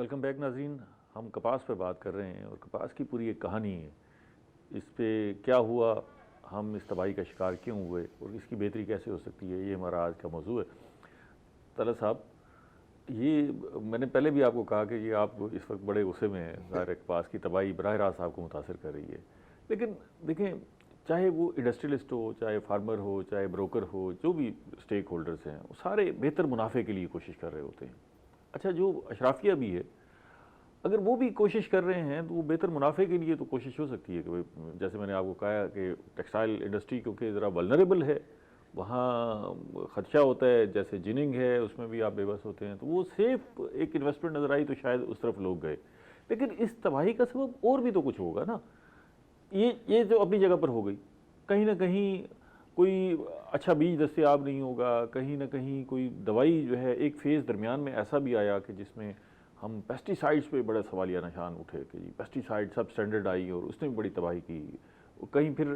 Welcome back ناظرین. ہم کپاس پہ بات کر رہے ہیں اور کپاس کی پوری ایک کہانی ہے. اس پہ کیا ہوا, ہم اس تباہی کا شکار کیوں ہوئے اور اس کی بہتری کیسے ہو سکتی ہے, یہ ہمارا آج کا موضوع ہے. طلعت صاحب, یہ میں نے پہلے بھی آپ کو کہا کہ یہ آپ اس وقت بڑے غصے میں ہیں. ظاہر کپاس کی تباہی براہ راست آپ کو متاثر کر رہی ہے, لیکن دیکھیں چاہے وہ انڈسٹریلسٹ ہو, چاہے فارمر ہو, چاہے بروکر ہو, جو بھی اسٹیک ہولڈرز ہیں, وہ سارے بہتر منافع کے لیے کوشش کر رہے ہوتے ہیں. اچھا, جو اشرافیہ بھی ہے, اگر وہ بھی کوشش کر رہے ہیں تو وہ بہتر منافع کے لیے تو کوشش ہو سکتی ہے کہ جیسے میں نے آپ کو کہا کہ ٹیکسٹائل انڈسٹری کیونکہ ذرا ولنریبل ہے, وہاں خدشہ ہوتا ہے, جیسے جننگ ہے اس میں بھی آپ بے بس ہوتے ہیں, تو وہ سیف ایک انویسٹمنٹ نظر آئی تو شاید اس طرف لوگ گئے. لیکن اس تباہی کا سبب اور بھی تو کچھ ہوگا نا. یہ جو اپنی جگہ پر ہو گئی, کہیں نہ کہیں کوئی اچھا بیج دستیاب نہیں ہوگا, کہیں نہ کہیں کوئی دوائی جو ہے, ایک فیز درمیان میں ایسا بھی آیا کہ جس میں ہم پیسٹی سائڈس پہ بڑا سوالیہ نشان اٹھے کہ جی پیسٹی سائڈ سب اسٹینڈرڈ آئی اور اس نے بھی بڑی تباہی کی. کہیں پھر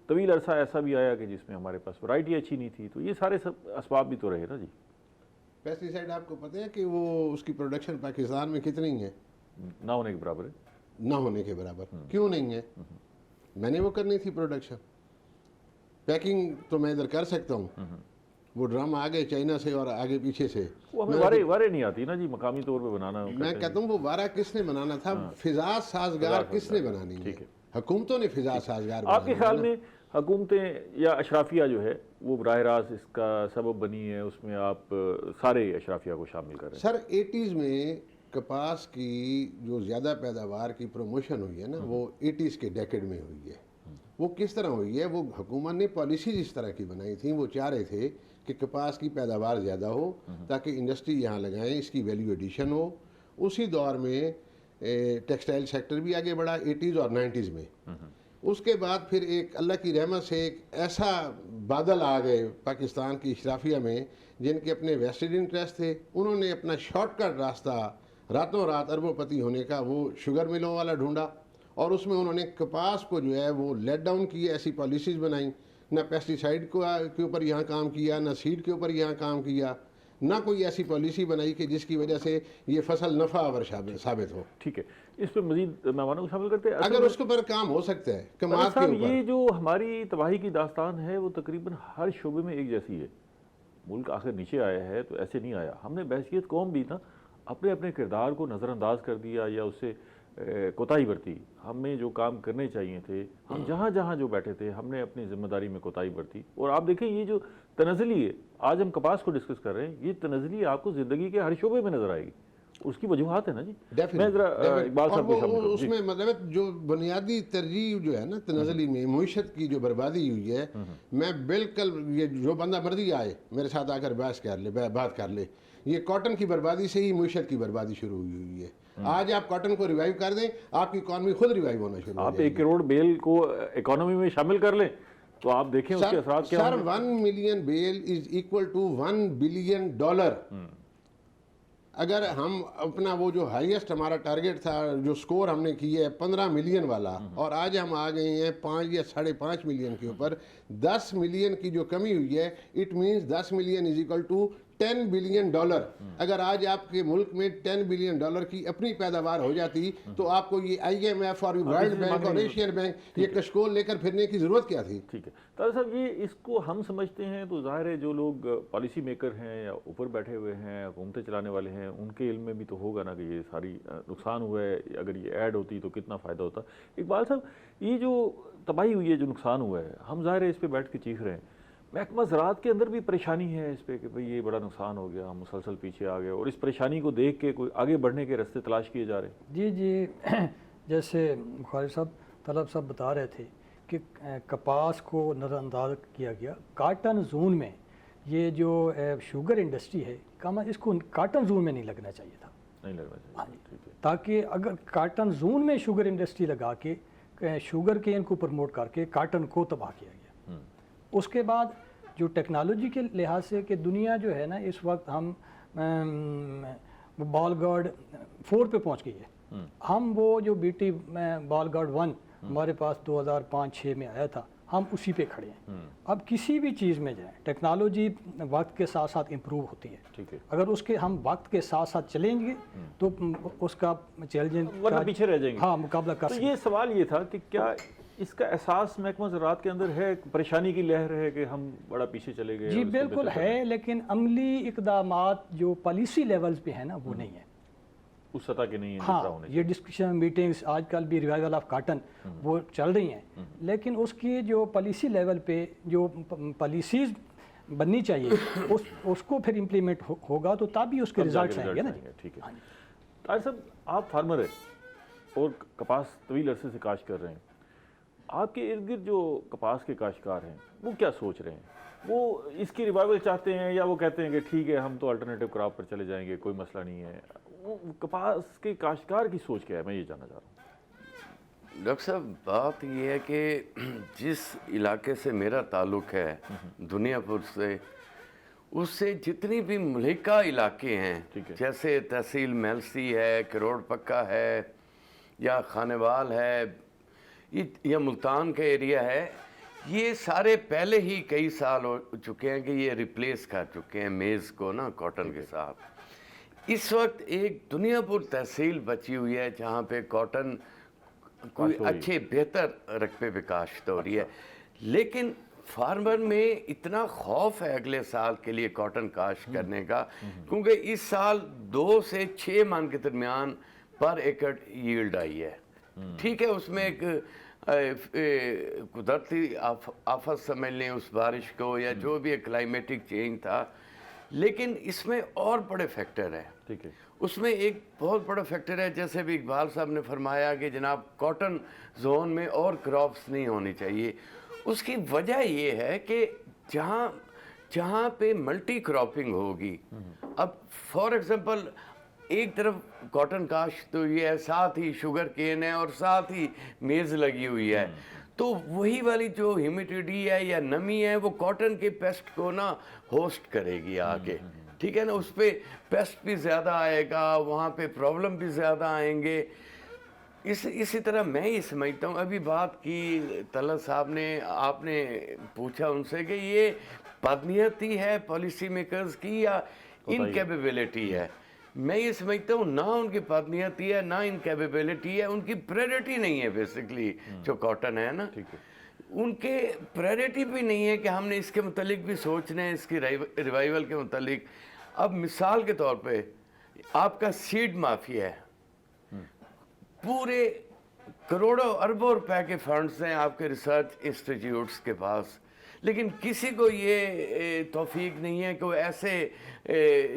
طویل عرصہ ایسا بھی آیا کہ جس میں ہمارے پاس ورائٹی اچھی نہیں تھی. تو یہ سارے سب اسباب بھی تو رہے نا جی. پیسٹی سائڈ آپ کو پتہ ہے کہ وہ اس کی پروڈکشن پاکستان میں کتنی ہے؟ نہ ہونے کے برابر ہے. نہ ہونے کے برابر. کیوں نہیں ہے؟ میں نے وہ کرنی تھی پروڈکشن. پیکنگ تو میں ادھر کر سکتا ہوں, وہ ڈرم آگے چائنا سے اور آگے پیچھے سے, وہ ہمیں وارے نہیں آتی نا جی مقامی طور پہ بنانا. میں کہتا ہوں وہ وارہ کس نے بنانا تھا, فضا سازگار کس نے بنانی ہے؟ حکومتوں نے فضا سازگار بنانی ہے. آپ کے خیال میں حکومتیں یا اشرافیہ جو ہے وہ براہ راست اس کا سبب بنی ہے, اس میں آپ سارے اشرافیہ کو شامل کر رہے ہیں؟ سر 80s میں کپاس کی جو زیادہ پیداوار کی پروموشن ہوئی ہے نا, وہ 80s کے ڈیکیڈ میں ہوئی ہے. وہ کس طرح ہوئی ہے؟ وہ حکومت نے پالیسیز اس طرح کی بنائی تھیں. وہ چاہ رہے تھے کہ کپاس کی پیداوار زیادہ ہو تاکہ انڈسٹری یہاں لگائیں, اس کی ویلیو ایڈیشن ہو. اسی دور میں ٹیکسٹائل سیکٹر بھی آگے بڑھا 80s اور 90s میں. اس کے بعد پھر ایک اللہ کی رحمت سے ایک ایسا بادل آ گئے پاکستان کی اشرافیہ میں جن کے اپنے ویسٹڈ انٹرسٹ تھے. انہوں نے اپنا شارٹ کٹ راستہ راتوں رات اربوں پتی ہونے کا وہ شوگر ملوں والا ڈھونڈا, اور اس میں انہوں نے کپاس کو جو ہے وہ لیٹ ڈاؤن کیے. ایسی پالیسیز بنائیں, نہ پیسٹی سائڈ کے اوپر یہاں کام کیا, نہ سیڈ کے اوپر یہاں کام کیا, نہ کوئی ایسی پالیسی بنائی کہ جس کی وجہ سے یہ فصل نفع آور ثابت ہو. ٹھیک ہے, اس پہ مزید مہمانوں کو شامل کرتے ہیں. اگر اس کے اوپر کام ہو سکتا ہے کماعت کے اوپر. یہ جو ہماری تباہی کی داستان ہے وہ تقریباً ہر شعبے میں ایک جیسی ہے. ملک آخر نیچے آیا ہے تو ایسے نہیں آیا. ہم نے بحثیت قوم بھی نا اپنے اپنے کردار کو نظر انداز کر دیا یا اس سے کوتاہی برتی. ہمیں جو کام کرنے چاہیے تھے, ہم جہاں جہاں جو بیٹھے تھے, ہم نے اپنی ذمہ داری میں کوتاہی برتی. اور آپ دیکھیں یہ جو تنزلی ہے, آج ہم کپاس کو ڈسکس کر رہے ہیں, یہ تنزلی آپ کو زندگی کے ہر شعبے میں نظر آئے گی. اس کی وجوہات ہے نا جی. میں ذرا اقبال صاحب کو شامل کروں. اس میں مطلب جو بنیادی ترجیح جو ہے نا تنزلی میں, معیشت کی جو بربادی ہوئی ہے, میں بالکل یہ جو بندہ مرضی آئے میرے ساتھ آ کر بات کر لے, یہ کاٹن کی بربادی سے ہی معیشت کی بربادی شروع ہوئی ہے. آج آپ کاٹن کو ریوائیو کر دیں, آپ کی اکانومی خود ریوائیو ہونا شروع ہو جائے گی. آپ 1 کروڑ بیل کو اکانومی میں شامل کر لیں تو آپ دیکھیں اس کے اثرات کیا ہوں گے. Sir 1 million barrel is equal to $1 billion. اگر ہم اپنا وہ جو ہائیسٹ ہمارا ٹارگٹ تھا, جو سکور ہم نے کی ہے 15 ملین والا, اور آج ہم آ گئے ہیں 5 یا 5.5 ملین کے اوپر, 10 ملین کی جو کمی ہوئی ہے, it means 10 million is equal to $10 billion. اگر آج آپ کے ملک میں $10 بلین کی اپنی پیداوار ہو جاتی تو آپ کو یہ IMF اور ورلڈ بینک اور ایشین بینک یہ کشکول لے کر پھرنے کی ضرورت کیا تھی؟ ٹھیک ہے طارق صاحب, یہ اس کو ہم سمجھتے ہیں تو ظاہر ہے جو لوگ پالیسی میکر ہیں یا اوپر بیٹھے ہوئے ہیں, حکومتیں چلانے والے ہیں, ان کے علم میں بھی تو ہوگا نا کہ یہ ساری نقصان ہوا ہے. اگر یہ ایڈ ہوتی تو کتنا فائدہ ہوتا. اقبال صاحب, یہ جو تباہی ہوئی ہے, جو نقصان ہوا ہے, ہم ظاہر ہے اس پہ بیٹھ کے چیخ رہے ہیں. محکمہ زراعت کے اندر بھی پریشانی ہے اس پہ کہ بھئی یہ بڑا نقصان ہو گیا, ہم مسلسل پیچھے آ گئے, اور اس پریشانی کو دیکھ کے کوئی آگے بڑھنے کے راستے تلاش کیے جا رہے ہیں. جی جیسے خالد صاحب, طلب صاحب بتا رہے تھے کہ کپاس کو نظر انداز کیا گیا. کاٹن زون میں یہ جو شوگر انڈسٹری ہے, اس کو کاٹن زون میں نہیں لگنا چاہیے تھا. نہیں لگنا چاہیے, تاکہ اگر کاٹن زون میں شوگر انڈسٹری لگا کے شوگر کین کو پروموٹ کر کے کاٹن کو تباہ کیا گیا. اس کے بعد جو ٹیکنالوجی کے لحاظ سے کہ دنیا جو ہے نا اس وقت ہم بال گارڈ 4 پہ پہنچ گئی ہے. ہم وہ جو BT بال گارڈ 1 ہمارے پاس 2005-6 میں آیا تھا, ہم اسی پہ کھڑے ہیں. اب کسی بھی چیز میں جائیں ٹیکنالوجی وقت کے ساتھ ساتھ امپروو ہوتی ہے. ٹھیک ہے. اگر اس کے ہم وقت کے ساتھ ساتھ چلیں گے تو اس کا چیلنج ورنہ پیچھے رہ جائیں گے. ہاں مقابلہ کر تو سکتے. یہ سوال یہ تھا کہ کیا اس کا احساس محکمہ زراعت کے اندر ہے, پریشانی کی لہر ہے کہ ہم بڑا پیچھے چلے گئے؟ جی بالکل ہے, لیکن عملی اقدامات جو پالیسی لیولز پہ ہیں نا وہ نہیں ہے, اس سطح کے نہیں ہیں. ہاں یہ ڈسکشن میٹنگز آج کل بھی ریوائول آف کاٹن وہ چل رہی ہیں, لیکن اس کی جو پالیسی لیول پہ جو پالیسیز بننی چاہیے اس کو پھر امپلیمنٹ ہوگا تو تب ہی اس کے ریزلٹس آئیں گے نا. ٹھیک ہے. طاہر صاحب آپ فارمر ہیں اور کپاس طویل عرصے سے کاشت کر رہے ہیں, آپ کے ارد گرد جو کپاس کے کاشتکار ہیں وہ کیا سوچ رہے ہیں؟ وہ اس کی ریوائول چاہتے ہیں یا وہ کہتے ہیں کہ ٹھیک ہے ہم تو الٹرنیٹیو کراپ پر چلے جائیں گے, کوئی مسئلہ نہیں ہے؟ وہ کپاس کے کاشتکار کی سوچ کیا ہے, میں یہ جاننا چاہ رہا ہوں. ڈاکٹر صاحب بات یہ ہے کہ جس علاقے سے میرا تعلق ہے دنیا پور سے, اس سے جتنی بھی ملحقہ علاقے ہیں جیسے تحصیل میلسی ہے, کروڑ پکا ہے, یا خانوال ہے, یا ملتان کا ایریا ہے, یہ سارے پہلے ہی کئی سال ہو چکے ہیں کہ یہ ریپلیس کر چکے ہیں میز کو نا کاٹن کے ساتھ. اس وقت ایک دنیا پور تحصیل بچی ہوئی ہے جہاں پہ کاٹن کوئی اچھے بہتر رقبے پہ کاشت ہو رہی ہے, لیکن فارمر میں اتنا خوف ہے اگلے سال کے لیے کاٹن کاشت کرنے کا, کیونکہ اس سال 2 سے 6 من کے درمیان پر ایکڑ ییلڈ آئی ہے. ٹھیک ہے, اس میں ایک قدرتی آفت سمجھ لیں اس بارش کو یا جو بھی کلائمیٹک چینج تھا, لیکن اس میں اور بڑے فیکٹر ہیں. ٹھیک ہے. اس میں ایک بہت بڑا فیکٹر ہے, جیسے بھی اقبال صاحب نے فرمایا کہ جناب کاٹن زون میں اور کراپس نہیں ہونی چاہیے. اس کی وجہ یہ ہے کہ جہاں پہ ملٹی کراپنگ ہوگی, اب فار ایگزامپل ایک طرف کاٹن کاشت تو یہ ہے, ساتھ ہی شوگر کین ہے اور ساتھ ہی میز لگی ہوئی ہے, تو وہی والی جو ہیومیڈیٹی ہے یا نمی ہے وہ کاٹن کے پیسٹ کو نا ہوسٹ کرے گی آگے. ٹھیک ہے نا, اس پہ پیسٹ بھی زیادہ آئے گا, وہاں پہ پرابلم بھی زیادہ آئیں گے. اسی طرح میں یہ سمجھتا ہوں, ابھی بات کی طلعت صاحب نے, آپ نے پوچھا ان سے کہ یہ بدنیتی ہے پالیسی میکرز کی یا انکیپیبلٹی ہے. میں یہ سمجھتا ہوں نہ ان کی بدنیتی ہے نہ انکیپیبلٹی ہے, ان کی پریورٹی نہیں ہے بیسکلی جو کاٹن ہے نا, ان کے پریورٹی بھی نہیں ہے کہ ہم نے اس کے متعلق بھی سوچنا ہے, اس کی ریوائیول کے متعلق. اب مثال کے طور پہ آپ کا سیڈ مافیا ہے, پورے کروڑوں اربوں روپے کے فنڈز ہیں آپ کے ریسرچ انسٹیٹیوٹس کے پاس, لیکن کسی کو یہ توفیق نہیں ہے کہ وہ ایسے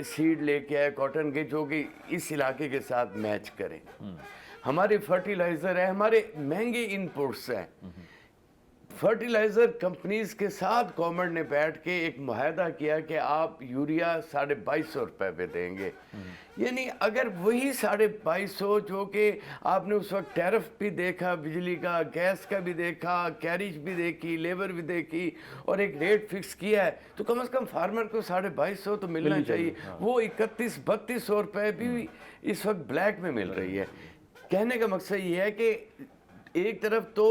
سیڈ لے کے آئے کاٹن کے جو کہ اس علاقے کے ساتھ میچ کریں. ہمارے فرٹیلائزر ہے, ہمارے مہنگے ان پٹس ہیں. فرٹیلائزر کمپنیز کے ساتھ گورنمنٹ نے بیٹھ کے ایک معاہدہ کیا کہ آپ یوریا 2250 روپے پہ دیں گے. یعنی اگر وہی 2250 جو کہ آپ نے اس وقت ٹیرف بھی دیکھا, بجلی کا, گیس کا بھی دیکھا, کیریج بھی دیکھی, لیبر بھی دیکھی, اور ایک ریٹ فکس کیا ہے, تو کم از کم فارمر کو 2250 تو ملنا چاہیے. وہ 3100-3200 روپے بھی اس وقت بلیک میں مل رہی ہے. کہنے کا مقصد یہ ہے کہ ایک طرف تو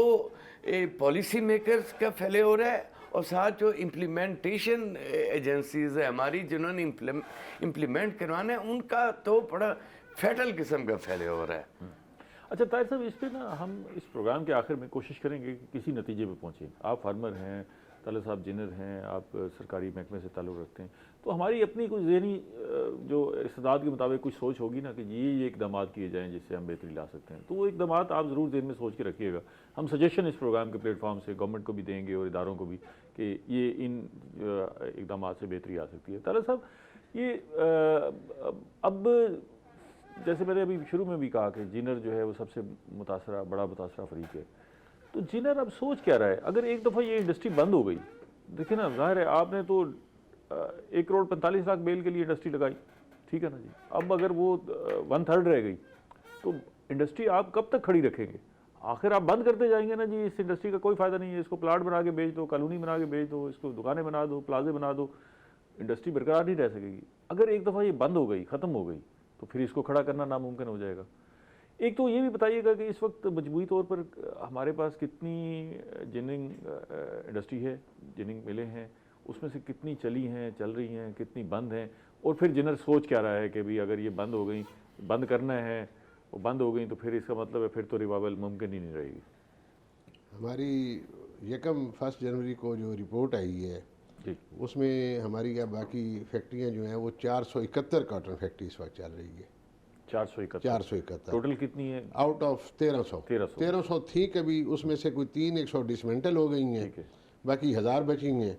پالیسی میکرز کا فیلیور ہے, اور ساتھ جو امپلیمنٹیشن ایجنسیز ہیں ہماری جنہوں نے امپلیمنٹ کروانا ہے, ان کا تو بڑا فیٹل قسم کا فیلیور ہے. اچھا طاہر صاحب, اس پہ نا ہم اس پروگرام کے آخر میں کوشش کریں گے کہ کسی نتیجے پہ پہنچیں. آپ فارمر ہیں, طلعت صاحب جنر ہیں, آپ سرکاری محکمے سے تعلق رکھتے ہیں, تو ہماری اپنی کچھ ذہنی جو استعداد کے مطابق کچھ سوچ ہوگی نا کہ یہ اقدامات کیے جائیں جس سے ہم بہتری لا سکتے ہیں. تو وہ اقدامات آپ ضرور ذہن میں سوچ کے رکھیے گا. ہم سجیشن اس پروگرام کے پلیٹ فارم سے گورنمنٹ کو بھی دیں گے اور اداروں کو بھی کہ یہ ان اقدامات سے بہتری آ سکتی ہے. طلعت صاحب, یہ اب جیسے میں نے ابھی شروع میں بھی کہا کہ جنر جو ہے وہ سب سے بڑا متاثرہ فریق ہے, تو جنر اب سوچ کیا رہا ہے اگر ایک دفعہ یہ انڈسٹری بند ہو گئی؟ دیکھیں نا, ظاہر ہے آپ نے تو 1,45,00,000 بیل کے لیے انڈسٹری لگائی, ٹھیک ہے نا جی, اب اگر وہ 1/3 رہ گئی تو انڈسٹری آپ کب تک کھڑی رکھیں گے؟ آخر آپ بند کرتے جائیں گے نا جی, اس انڈسٹری کا کوئی فائدہ نہیں ہے. اس کو پلاٹ بنا کے بیچ دو, کالونی بنا کے بیچ دو, اس کو دکانیں بنا دو, پلازے بنا دو, انڈسٹری برقرار نہیں رہ سکے گی. اگر ایک دفعہ یہ بند ہو گئی, ختم ہو گئی, تو پھر اس کو کھڑا کرنا ناممکن ہو جائے گا. ایک تو یہ بھی بتائیے گا کہ اس وقت مجموعی طور پر ہمارے پاس کتنی جننگ انڈسٹری ہے، جننگ ملیں ہیں، اس میں سے کتنی چلی ہیں، چل رہی ہیں، کتنی بند ہیں، اور پھر جنر سوچ کیا رہا ہے کہ بھی اگر یہ بند ہو گئیں، بند کرنا ہے، وہ بند ہو گئیں تو پھر اس کا مطلب ہے پھر تو ریوائول ممکن ہی نہیں رہے گی. ہماری 1 جنوری کو جو رپورٹ آئی ہے جی اس میں ہماری یا باقی فیکٹریاں جو ہیں وہ 471 کاٹن فیکٹری اس وقت چل رہی ہے. 471 ٹوٹل کتنی ہے؟ آؤٹ آف 1300 تھی کبھی، اس میں سے کوئی 100 ڈسمنٹل ہو گئی ہیں، ٹھیک ہے، باقی 1000 بچی ہیں.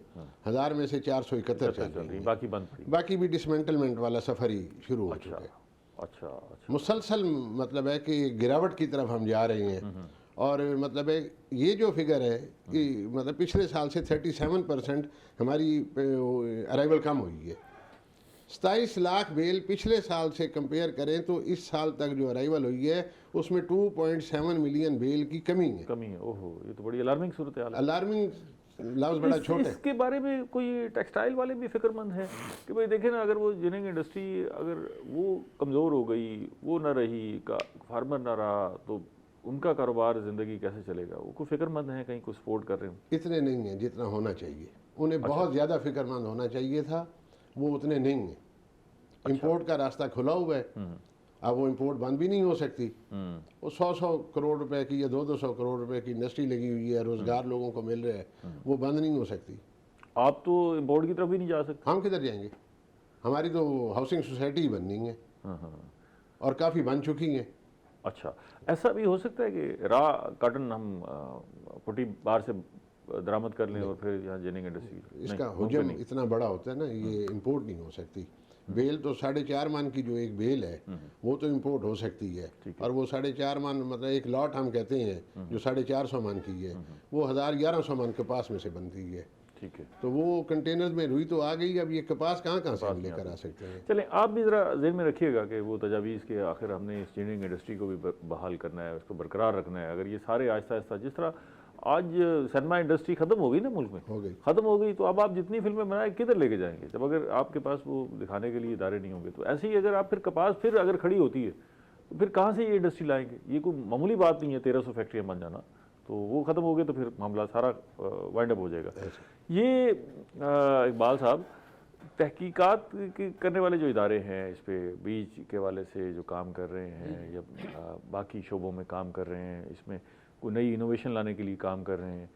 1000 میں سے 471 چل رہی ہیں، باقی بند پڑی. باقی بھی ڈسمنٹلمنٹ والا سفر ہی شروع ہو چکا ہے. اچھا مسلسل مطلب ہے کہ گراوٹ کی طرف ہم جا رہے ہیں. اور مطلب ہے یہ جو فگر ہے کہ مطلب پچھلے سال سے 37% ہماری ارائیول کم ہوئی ہے. 27 لاکھ بیل پچھلے سال سے کمپیئر کریں تو اس سال تک جو ارائیول ہوئی ہے اس میں 2.7 ملین بیل کی کمی ہے. اوہو، یہ تو بڑی الارمنگ صورتحال ہے. الارمنگ لفظ بڑا چھوٹا ہے. اس کے بارے میں کوئی ٹیکسٹائل والے بھی فکر مند ہیں کہ بھئی دیکھیں نا، اگر وہ جننگ انڈسٹری اگر وہ کمزور ہو گئی، وہ نہ رہی، فارمر نہ رہا، تو ان کا کاروبار زندگی کیسے چلے گا؟ وہ کوئی فکر مند ہیں، کہیں کوئی سپورٹ کر رہے ہیں؟ اتنے نہیں ہیں جتنا ہونا چاہیے. انہیں بہت زیادہ فکر مند ہونا چاہیے تھا، وہ اتنے نہیں ہیں. امپورٹ کا راستہ کھلا ہوا ہے، اب وہ امپورٹ بند بھی نہیں ہو سکتی. وہ 100 کروڑ روپے کی یا 200 کروڑ روپے کی انڈسٹری لگی ہوئی ہے، روزگار لوگوں کو مل رہا ہے، وہ بند نہیں ہو سکتی. آپ تو امپورٹ کی طرف بھی نہیں جا سکتے. ہم کدھر جائیں گے؟ ہماری تو ہاؤسنگ سوسائٹی ہی بننی ہے اور کافی بن چکی ہیں. اچھا، ایسا بھی ہو سکتا ہے کہ را کاٹن ہم پٹی باہر سے درآمد کر لیں اور پھر یہاں جننگ انڈسٹری؟ اس کا حجم اتنا بڑا ہوتا ہے نا، یہ امپورٹ نہیں ہو سکتی. بیل تو 4.5 من کی جو ایک بیل ہے وہ تو امپورٹ ہو سکتی ہے، اور وہ 4.5 من مطلب ایک لاٹ ہم کہتے ہیں جو 450 من کی ہے، وہ 1100 من کپاس میں سے بنتی ہے. ٹھیک ہے، تو وہ کنٹینر میں روئی تو آ گئی، اب یہ کپاس کہاں سے ہم لے کر آ سکتے ہیں؟ چلیں آپ بھی ذرا ذہن میں رکھیے گا کہ وہ تجاویز کے آخر ہم نے اس جننگ انڈسٹری کو بھی بحال کرنا ہے، اس کو برقرار رکھنا ہے. اگر یہ سارے آہستہ آہستہ، جس طرح آج سنیما انڈسٹری ختم ہو گئی نا ملک میں، ہو گئی ختم ہو گئی، تو اب آپ جتنی فلمیں بنائیں کدھر لے کے جائیں گے جب اگر آپ کے پاس وہ دکھانے کے لیے ادارے نہیں ہوں گے؟ تو ایسے ہی اگر آپ پھر کپاس پھر اگر کھڑی ہوتی ہے تو پھر کہاں سے یہ انڈسٹری لائیں گے؟ یہ کوئی معمولی بات نہیں ہے 1300 فیکٹریاں بن جانا. تو وہ ختم ہو گئے تو پھر معاملہ سارا وائنڈ اپ ہو جائے گا. یہ اقبال صاحب، تحقیقات کرنے والے جو ادارے ہیں اس پہ بیج کے حوالے سے جو کام کر رہے ہیں یا باقی شعبوں میں کام کر رہے ہیں، اس میں کوئی نئی انوویشن لانے کے لیے کام کر رہے ہیں،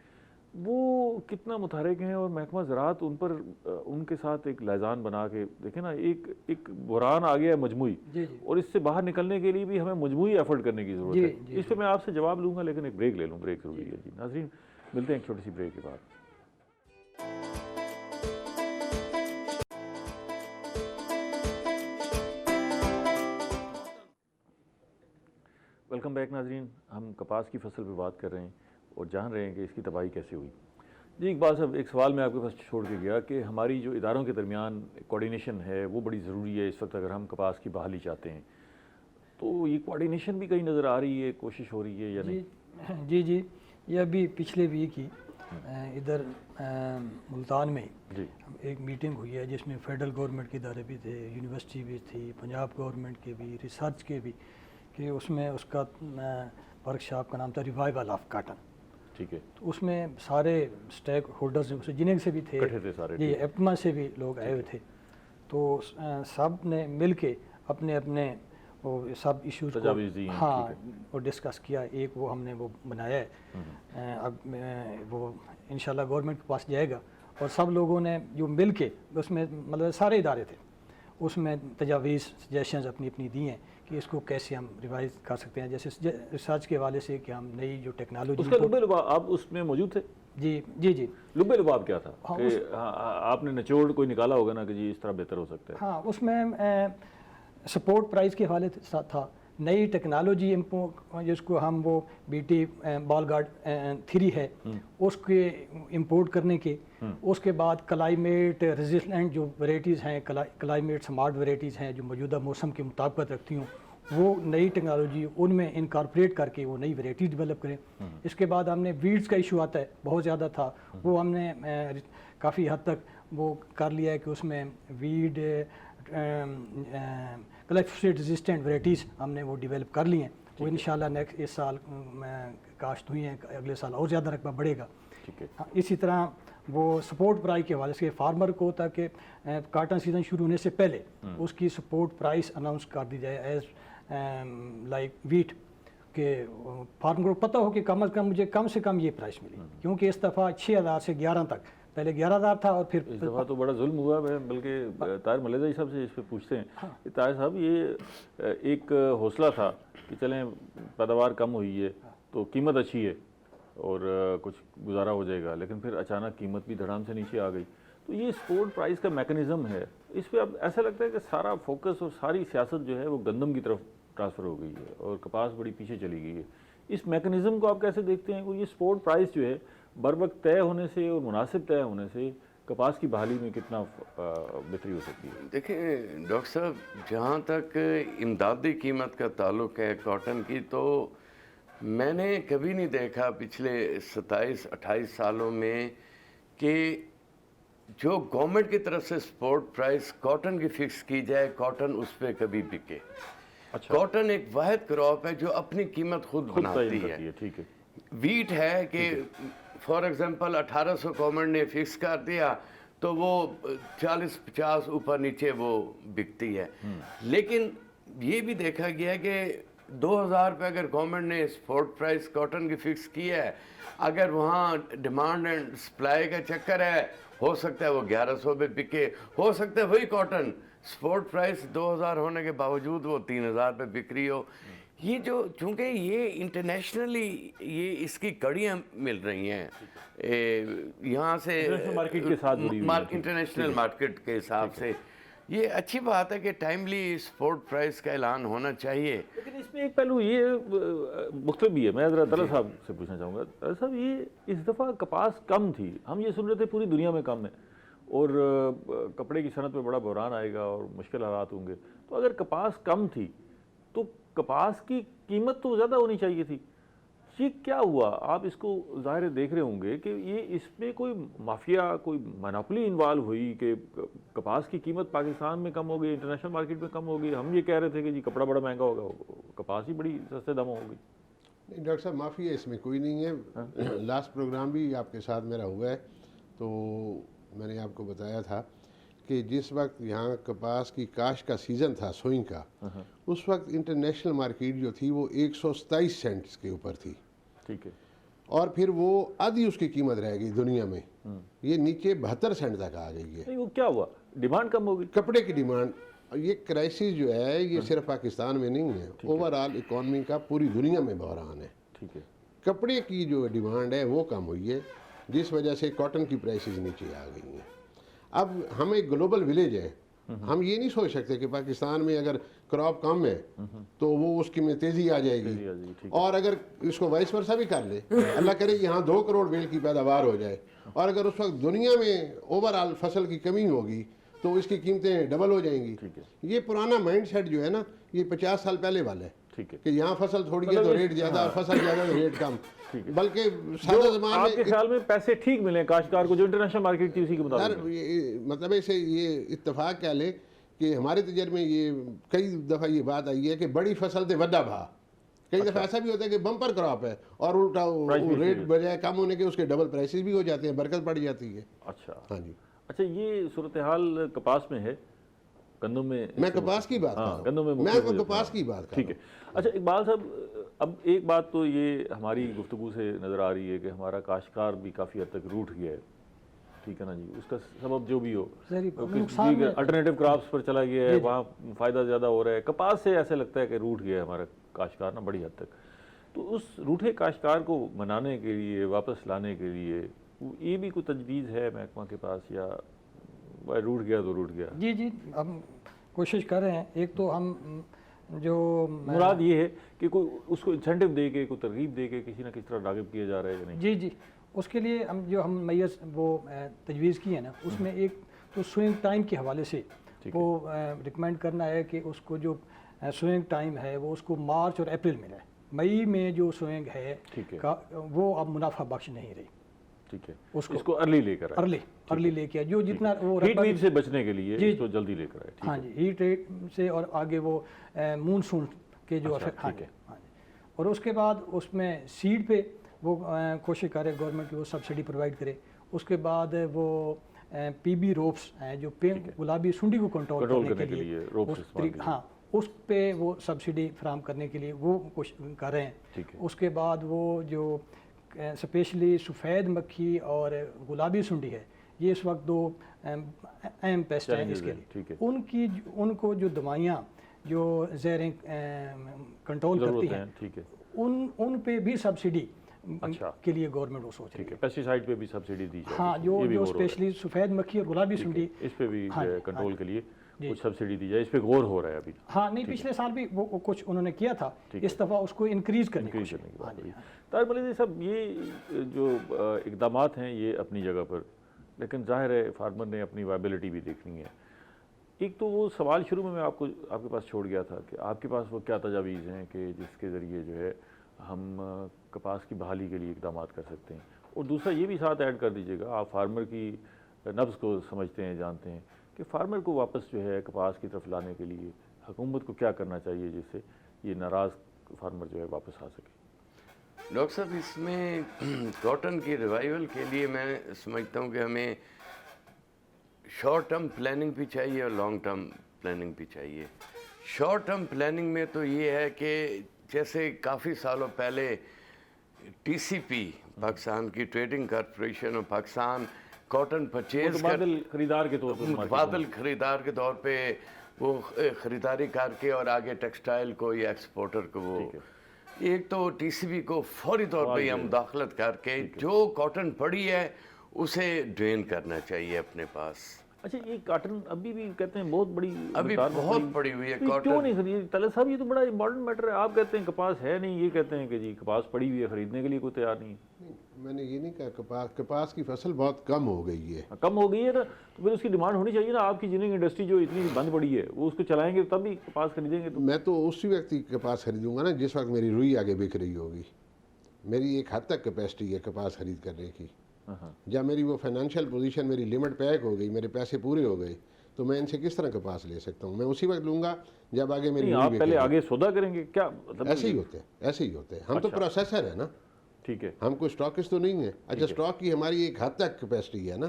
وہ کتنا متحرک ہیں؟ اور محکمہ زراعت ان پر ان کے ساتھ ایک لائزان بنا کے دیکھیں نا، ایک بحران آ گیا ہے مجموعی، اور اس سے باہر نکلنے کے لیے بھی ہمیں مجموعی ایفرٹ کرنے کی ضرورت ہے. اس پہ میں آپ سے جواب لوں گا، لیکن ایک بریک لے لوں. بریک ضروری ہے. جی ناظرین، ملتے ہیں ایک چھوٹی سی بریک کے بعد. ویلکم بیک ناظرین. ہم کپاس کی فصل پہ بات کر رہے ہیں اور جان رہے ہیں کہ اس کی تباہی کیسے ہوئی. جی اقبال صاحب، ایک سوال میں آپ کے پاس چھوڑ کے گیا کہ ہماری جو اداروں کے درمیان کوارڈینیشن ہے وہ بڑی ضروری ہے اس وقت اگر ہم کپاس کی بحالی چاہتے ہیں. تو یہ کوارڈینیشن بھی کہیں نظر آ رہی ہے، کوشش ہو رہی ہے یا نہیں؟ جی یہ ابھی پچھلے ویک ہی ادھر ملتان میں ایک میٹنگ ہوئی ہے جس میں فیڈرل گورنمنٹ کے ادارے بھی تھے، یونیورسٹی بھی تھی، پنجاب گورنمنٹ کے بھی، ریسرچ کے بھی، کہ اس میں اس کا ورک شاپ کا نام تھا ریوائول آف کاٹن. ٹھیک ہے. تو اس میں سارے اسٹیک ہولڈرز جننگ سے بھی تھے، جی ایپٹما سے بھی لوگ آئے ہوئے تھے. تو سب نے مل کے اپنے اپنے وہ سب ایشوز کو وہ ڈسکس کیا. ایک وہ ہم نے وہ بنایا ہے، اب وہ انشاءاللہ گورنمنٹ کے پاس جائے گا، اور سب لوگوں نے جو مل کے اس میں مطلب سارے ادارے تھے، اس میں تجاویز سجیشنز اپنی اپنی دی ہیں کہ اس کو کیسے ہم ریوائز کر سکتے ہیں. جیسے ریسرچ کے حوالے سے کہ ہم نئی جو ٹیکنالوجی، اس کا لبے لباب آپ اس میں موجود تھے؟ جی لبے لباب کیا تھا کہ آپ نے نچوڑ کوئی نکالا ہوگا نا کہ جی اس طرح بہتر ہو سکتا ہے؟ ہاں، اس میں سپورٹ پرائز کے حوالے تھا، نئی ٹیکنالوجی جس کو ہم وہ BT بال گارڈ 3 ہے اس کے امپورٹ کرنے کے، اس کے بعد کلائمیٹ ریزسٹنٹ جو ویرائٹیز ہیں، کلائمیٹ سمارٹ ویرائٹیز ہیں جو موجودہ موسم کے مطابقت رکھتی ہوں، وہ نئی ٹیکنالوجی ان میں انکارپوریٹ کر کے وہ نئی ویرائٹیز ڈیولپ کریں. اس کے بعد ہم نے ویڈز کا ایشو آتا ہے، بہت زیادہ تھا، وہ ہم نے کافی حد تک وہ کر لیا ہے کہ اس میں ویڈ گلیفوسیٹ ریزسٹنٹ ویرائٹیز ہم نے وہ ڈیولپ کر لی ہیں. وہ انشاءاللہ نیکسٹ اس سال کاشت ہوئی ہیں, اگلے سال اور زیادہ رقبہ بڑھے گا. ٹھیک ہے. اسی طرح وہ سپورٹ پرائز کے حوالے سے فارمر کو تاکہ کاٹن سیزن شروع ہونے سے پہلے اس کی سپورٹ پرائز اناؤنس کر دی جائے ایز لائک ویٹ, کہ فارمر کو پتہ ہو کہ کم از کم مجھے کم سے کم یہ پرائس ملی, کیونکہ اس دفعہ 6,000 سے 11 تک, پہلے 11,000 تھا اور پھر اس دفعہ تو بڑا ظلم ہوا ہے. بلکہ طاہر ملیدہ صاحب سے اس پہ پوچھتے ہیں کہ طاہر صاحب یہ ایک حوصلہ تھا کہ چلیں پیداوار کم ہوئی ہے تو قیمت اچھی ہے اور کچھ گزارا ہو جائے گا, لیکن پھر اچانک قیمت بھی دھڑام سے نیچے آ گئی. تو یہ سپورٹ پرائز کا میکنزم ہے, اس پہ اب ایسا لگتا ہے کہ سارا فوکس اور ساری سیاست جو ہے وہ گندم کی طرف ٹرانسفر ہو گئی ہے اور کپاس بڑی پیچھے چلی گئی ہے. اس میکنزم کو آپ کیسے دیکھتے ہیں کہ یہ سپورٹ پرائز جو ہے بر وقت طے ہونے سے اور مناسب طے ہونے سے کپاس کی بحالی میں کتنا بہتری ہو سکتی ہے؟ دیکھیں ڈاکٹر صاحب, جہاں تک امدادی قیمت کا تعلق ہے کاٹن کی, تو میں نے کبھی نہیں دیکھا پچھلے 27-28 سالوں میں کہ جو گورنمنٹ کی طرف سے سپورٹ پرائز کاٹن کی فکس کی جائے, کاٹن اس پہ کبھی بکے. کاٹن ایک واحد کراپ ہے جو اپنی قیمت خود بناتی ہے. ٹھیک ہے. ویٹ ہے کہ فار ایگزامپل 1800 گورنمنٹ نے فکس کر دیا تو وہ 40-50 اوپر نیچے وہ بکتی ہے. لیکن یہ بھی دیکھا گیا کہ 2,000 روپے اگر گورنمنٹ نے سپورٹ پرائز کاٹن کی فکس کی ہے, اگر وہاں ڈیمانڈ اینڈ سپلائی کا چکر ہے, ہو سکتا ہے وہ 1100 پہ بکے, ہو سکتا ہے وہی کاٹن سپورٹ پرائز 2,000 ہونے کے باوجود وہ 3,000 پہ بک رہی ہو. یہ جو چونکہ یہ انٹرنیشنلی یہ اس کی کڑیاں مل رہی ہیں یہاں سے مارکیٹ کے ساتھ انٹرنیشنل مارکیٹ کے حساب سے, یہ اچھی بات ہے کہ ٹائملی سپورٹ پرائز کا اعلان ہونا چاہیے. لیکن اس میں ایک پہلو یہ مختلف بھی ہے. میں ذرا طلعت صاحب سے پوچھنا چاہوں گا. طلعت صاحب, یہ اس دفعہ کپاس کم تھی, ہم یہ سن رہے تھے پوری دنیا میں کم ہے اور کپڑے کی صنعت میں بڑا بحران آئے گا اور مشکل حالات ہوں گے. تو اگر کپاس کم تھی تو کپاس کی قیمت تو زیادہ ہونی چاہیے تھی. یہ کیا ہوا؟ آپ اس کو ظاہر دیکھ رہے ہوں گے کہ یہ اس میں کوئی مافیا, کوئی مونوپلی انوالو ہوئی کہ کپاس کی قیمت پاکستان میں کم ہو گئی, انٹرنیشنل مارکیٹ میں کم ہو گئی. ہم یہ کہہ رہے تھے کہ جی کپڑا بڑا مہنگا ہوگا, کپاس ہی بڑی سستے دموں ہو گئی. نہیں ڈاکٹر صاحب, مافیا اس میں کوئی نہیں ہے. لاسٹ پروگرام بھی آپ کے ساتھ میرا ہوا ہے تو میں نے آپ کو بتایا تھا کہ جس وقت یہاں کپاس کی کاشت کا سیزن تھا سوئنگ کا, اس وقت انٹرنیشنل مارکیٹ جو تھی وہ 127 سینٹس کے اوپر تھی. ٹھیک ہے. اور پھر وہ آدھی اس کی قیمت رہ گئی دنیا میں, یہ نیچے 72 سینٹ تک آ گئی ہے. وہ کیا ہوا؟ ڈیمانڈ کم ہو گئی, کپڑے کی ڈیمانڈ. یہ کرائسس جو ہے یہ صرف پاکستان میں نہیں ہے, اوور آل اکانومی کا پوری دنیا میں بحران ہے. ٹھیک ہے. کپڑے کی جو ڈیمانڈ ہے وہ کم ہوئی ہے, جس وجہ سے کاٹن کی پرائسز نیچے آ گئی ہیں. اب ہم ایک گلوبل ولیج ہے, ہم یہ نہیں سوچ سکتے کہ پاکستان میں اگر کراپ کم ہے تو وہ اس کی میں تیزی آ جائے گی, اور اگر اس کو وائس ورسا بھی کر لے, اللہ کرے یہاں 2 کروڑ بیل کی پیداوار ہو جائے, اور اگر اس وقت دنیا میں اوور آل فصل کی کمی ہوگی تو اس کی قیمتیں ڈبل ہو جائیں گی. یہ پرانا مائنڈ سیٹ جو ہے نا, یہ 50 سال پہلے والا ہے. ٹھیک ہے. کہ یہاں فصل تھوڑی ہے تو ریٹ زیادہ, اور فصل زیادہ تو ریٹ کم. بلکہ سادہ زبان آپ کے خیال میں پیسے ٹھیک ملیں کاشتکار کو جو انٹرنیشنل مارکیٹ تھی اسی کے مطابق؟ مطلب اسے یہ اتفاق کہہ لے کہ ہمارے تجربے میں یہ کئی دفعہ یہ بات آئی ہے کہ بڑی فصل تے وڈا بھا. کئی دفعہ ایسا بھی ہوتا ہے کہ بمپر کراپ ہے اور الٹا ریٹ بجائے کم ہونے کے اس کے ڈبل پرائسز بھی ہو جاتے ہیں, برکت پڑ جاتی ہے. اچھا. ہاں جی. اچھا, یہ صورتحال کپاس میں ہے, گندم میں کپاس کی بات کر رہا ہوں. گندم میں کپاس کی بات کر رہا ہوں. ٹھیک ہے. اچھا اقبال صاحب, اب ایک بات تو یہ ہماری گفتگو سے نظر آ رہی ہے کہ ہمارا کاشتکار بھی کافی حد تک روٹھ گیا ہے. ٹھیک ہے نا جی, اس کا سبب جو بھی ہو, الٹرنیٹیو کراپس پر چلا گیا ہے, وہاں فائدہ زیادہ ہو رہا ہے. کپاس سے ایسے لگتا ہے کہ روٹھ گیا ہے ہمارا کاشتکار نا بڑی حد تک. تو اس روٹھے کاشتکار کو منانے کے لیے, واپس لانے کے لیے یہ بھی کوئی تجویز ہے محکمہ کے پاس, یا روٹھ گیا تو روٹھ گیا؟ جی جی, ہم کوشش کر رہے ہیں. ایک تو ہم جو مراد یہ ہے کہ کوئی اس کو انسینٹیو دے کے, کوئی ترغیب دے کے کسی نہ کسی طرح راغب کیا جا رہا ہے یا نہیں؟ جی جی, اس کے لیے ہم میس وہ تجویز کی ہے نا, اس میں ایک تو سوئنگ ٹائم کے حوالے سے وہ ریکمینڈ کرنا ہے کہ اس کو جو سوئنگ ٹائم ہے وہ اس کو مارچ اور اپریل میں ہے. مئی میں جو سوئنگ ہے وہ اب منافع بخش نہیں رہی. ٹھیک ہے. اس کو ارلی لے کر ارلی لے کے جو جتنا وہ ہیٹ ویو سے بچنے کے لیے اس کو جلدی لے کر آئے. ہاں جی, ہیٹ ویو سے, اور آگے وہ مونسون کے جو افیکٹ. ہاں جی, اور اس کے بعد اس میں سیڈ پہ وہ کوشش کرے گورنمنٹ کی وہ سبسڈی پرووائڈ کرے. اس کے بعد وہ پی بی روپس ہیں جو گلابی سنڈی کو کنٹرول کرنے کے لیے ہاں اس پہ وہ سبسڈی فراہم کرنے کے لیے وہ کوشش کر رہے ہیں. اس کے بعد وہ جو اسپیشلی سفید مکھی اور گلابی سنڈی ہے یہ اس وقت 2 اہم پیسٹ ہیں اس کے لیے. ان کو جو دوائیاں جو زہریں کنٹرول کرتی ہیں ان پہ بھی سبسڈی کے لیے گورنمنٹ وہ سوچ رہی ہے. پیسٹی سائڈ پہ بھی سبسڈی دی جائے. ہاں جو اسپیشلی سفید مکھی اور گلابی سنڈی اس پہ بھی کنٹرول کے لیے کچھ سبسڈی دی جائے. اس پہ غور ہو رہا ہے ابھی. ہاں نہیں پچھلے سال بھی وہ کچھ انہوں نے کیا تھا, اس دفعہ اس کو انکریز کرنے کی کوشش. طاہر ملک صاحب یہ جو اقدامات ہیں یہ اپنی جگہ پر, لیکن ظاہر ہے فارمر نے اپنی وائبلٹی بھی دیکھنی ہے. ایک تو وہ سوال شروع میں آپ کے پاس چھوڑ گیا تھا کہ آپ کے پاس وہ کیا تجاویز ہیں کہ جس کے ذریعے جو ہے ہم کپاس کی بحالی کے لیے اقدامات کر سکتے ہیں. اور دوسرا یہ بھی ساتھ ایڈ کر دیجیے گا, آپ فارمر کی نبض کو سمجھتے ہیں, جانتے ہیں کہ فارمر کو واپس جو ہے کپاس کی طرف لانے کے لیے حکومت کو کیا کرنا چاہیے جس سے یہ ناراض فارمر جو ہے واپس آ سکے. ڈاکٹر صاحب اس میں کاٹن کی ریوائول کے لیے میں سمجھتا ہوں کہ ہمیں شارٹ ٹرم پلاننگ بھی چاہیے اور لانگ ٹرم پلاننگ بھی چاہیے. شارٹ ٹرم پلاننگ میں تو یہ ہے کہ جیسے کافی سالوں پہلے ٹی سی پی پاکستان کی ٹریڈنگ کارپوریشن اور پاکستان کاٹن پرچیز متبادل خریدار کے طور پر متبادل خریدار کے طور پہ وہ خریداری کر کے اور آگے ٹیکسٹائل کو یا ایکسپورٹر کو وہ ایک تو ٹی سی بی کو فوری طور پہ ہم مداخلت کر کے جو کاٹن پڑی ہے اسے ڈرین کرنا چاہیے اپنے پاس. اچھا یہ کاٹن ابھی بھی کہتے ہیں بہت بڑی ابھی بہت پڑی ہوئی ہے کاٹن, کیوں نہیں خریدی؟ طلعت صاحب یہ تو بڑا امپورٹنٹ میٹر ہے. آپ کہتے ہیں کپاس ہے نہیں, یہ کہتے ہیں کہ جی کپاس پڑی ہوئی ہے, خریدنے کے لیے کوئی تیار نہیں. میں نے یہ نہیں کہا, کپاس کی فصل بہت کم ہو گئی ہے. کم ہو گئی ہے نا, تو پھر اس کی ڈیمانڈ ہونی چاہیے نا. آپ کی جننگ انڈسٹری جو اتنی بند پڑی ہے وہ اس کو چلائیں گے تب بھی کپاس خریدیں گے. تو میں تو اسی وقت کی کپاس خریدوں گا نا جس وقت میری روئی آگے بک رہی ہوگی. میری ایک حد تک کیپیسٹی ہے کپاس خرید کرنے کی. جب میری وہ فائنینشیل پوزیشن میری لمٹ پیک ہو گئی, میرے پیسے پورے ہو گئے, تو میں ان سے کس طرح کپاس لے سکتا ہوں؟ میں اسی وقت لوں گا جب آگے میری آپ پہلے آگے سودا کریں گے کیا مطلب؟ ایسے ہی ہوتے ہیں. ہم تو پروسیسر ہیں نا, ٹھیک ہے, ہم کوئی اسٹاکس تو نہیں ہیں. اچھا اسٹاک کی ہماری ایک حد تک کیپیسٹی ہے نا.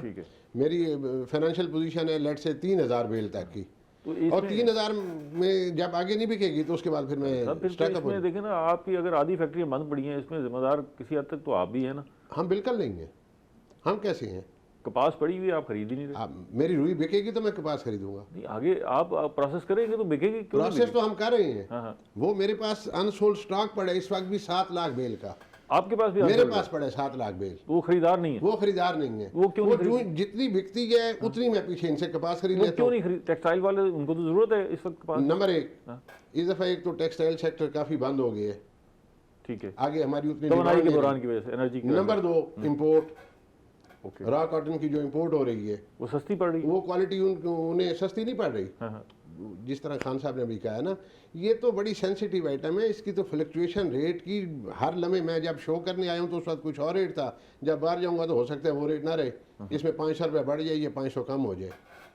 میری فائنینشیل پوزیشن ہے لیٹ سے 3000 بیل تک کی, اور 3000 میں جب آگے نہیں بکے گی تو اس کے بعد پھر میں اسٹاک میں دیکھیں نا, آپ کی اگر آدھی فیکٹریاں بند پڑی ہیں اس میں ذمہ دار کسی حد تک تو آپ بھی ہیں نا. ہم بالکل نہیں ہیں. ہم کیسے ہیں؟ کپاس پڑی ہوئی آپ خرید ہی نہیں رہے. میری روئی بکے گی تو میں کپاس خریدوں گا. نہیں آگے آپ پروسیس کریں گے تو بکے گی. پروسیس تو ہم کر رہے ہیں. وہ میرے پاس انسولڈ اسٹاک پڑا ہے اس وقت بھی 7 لاکھ بیل کا. آپ کے پاس بھی؟ میرے پاس پڑا ہے 7 لاکھ بیل. وہ خریدار نہیں ہے. وہ خریدار نہیں ہے. وہ کیوں نہیں؟ جتنی بکتی ہے اتنی میں پیچھے ان سے کپاس خرید لیتا ہوں. کیوں نہیں خرید؟ ٹیکسٹائل والے ان کو تو ضرورت ہے اس وقت کپاس. نمبر 1 اس دفعہ ایک تو ٹیکسٹائل سیکٹر کافی بند ہو گئے ہے. ٹھیک ہے, آگے ہماری اتنی توانائی کے بحران کی وجہ سے, انرجی کی. نمبر 2 امپورٹ, را کاٹن کی جو امپورٹ ہو رہی ہے وہ سستی پڑ رہی ہے. وہ کوالٹی انہیں سستی نہیں پڑ رہی. جس طرح خان صاحب نے بھی کہا ہے نا, یہ تو بڑی سینسیٹیو آئٹم ہے. اس کی تو فلکچویشن ریٹ کی ہر لمحے, میں جب شو کرنے آیا ہوں تو اس وقت کچھ اور ریٹ تھا, جب باہر جاؤں گا تو ہو سکتا ہے وہ ریٹ نہ رہے, اس میں 500 روپے بڑھ جائے, یہ 500 کم ہو جائے.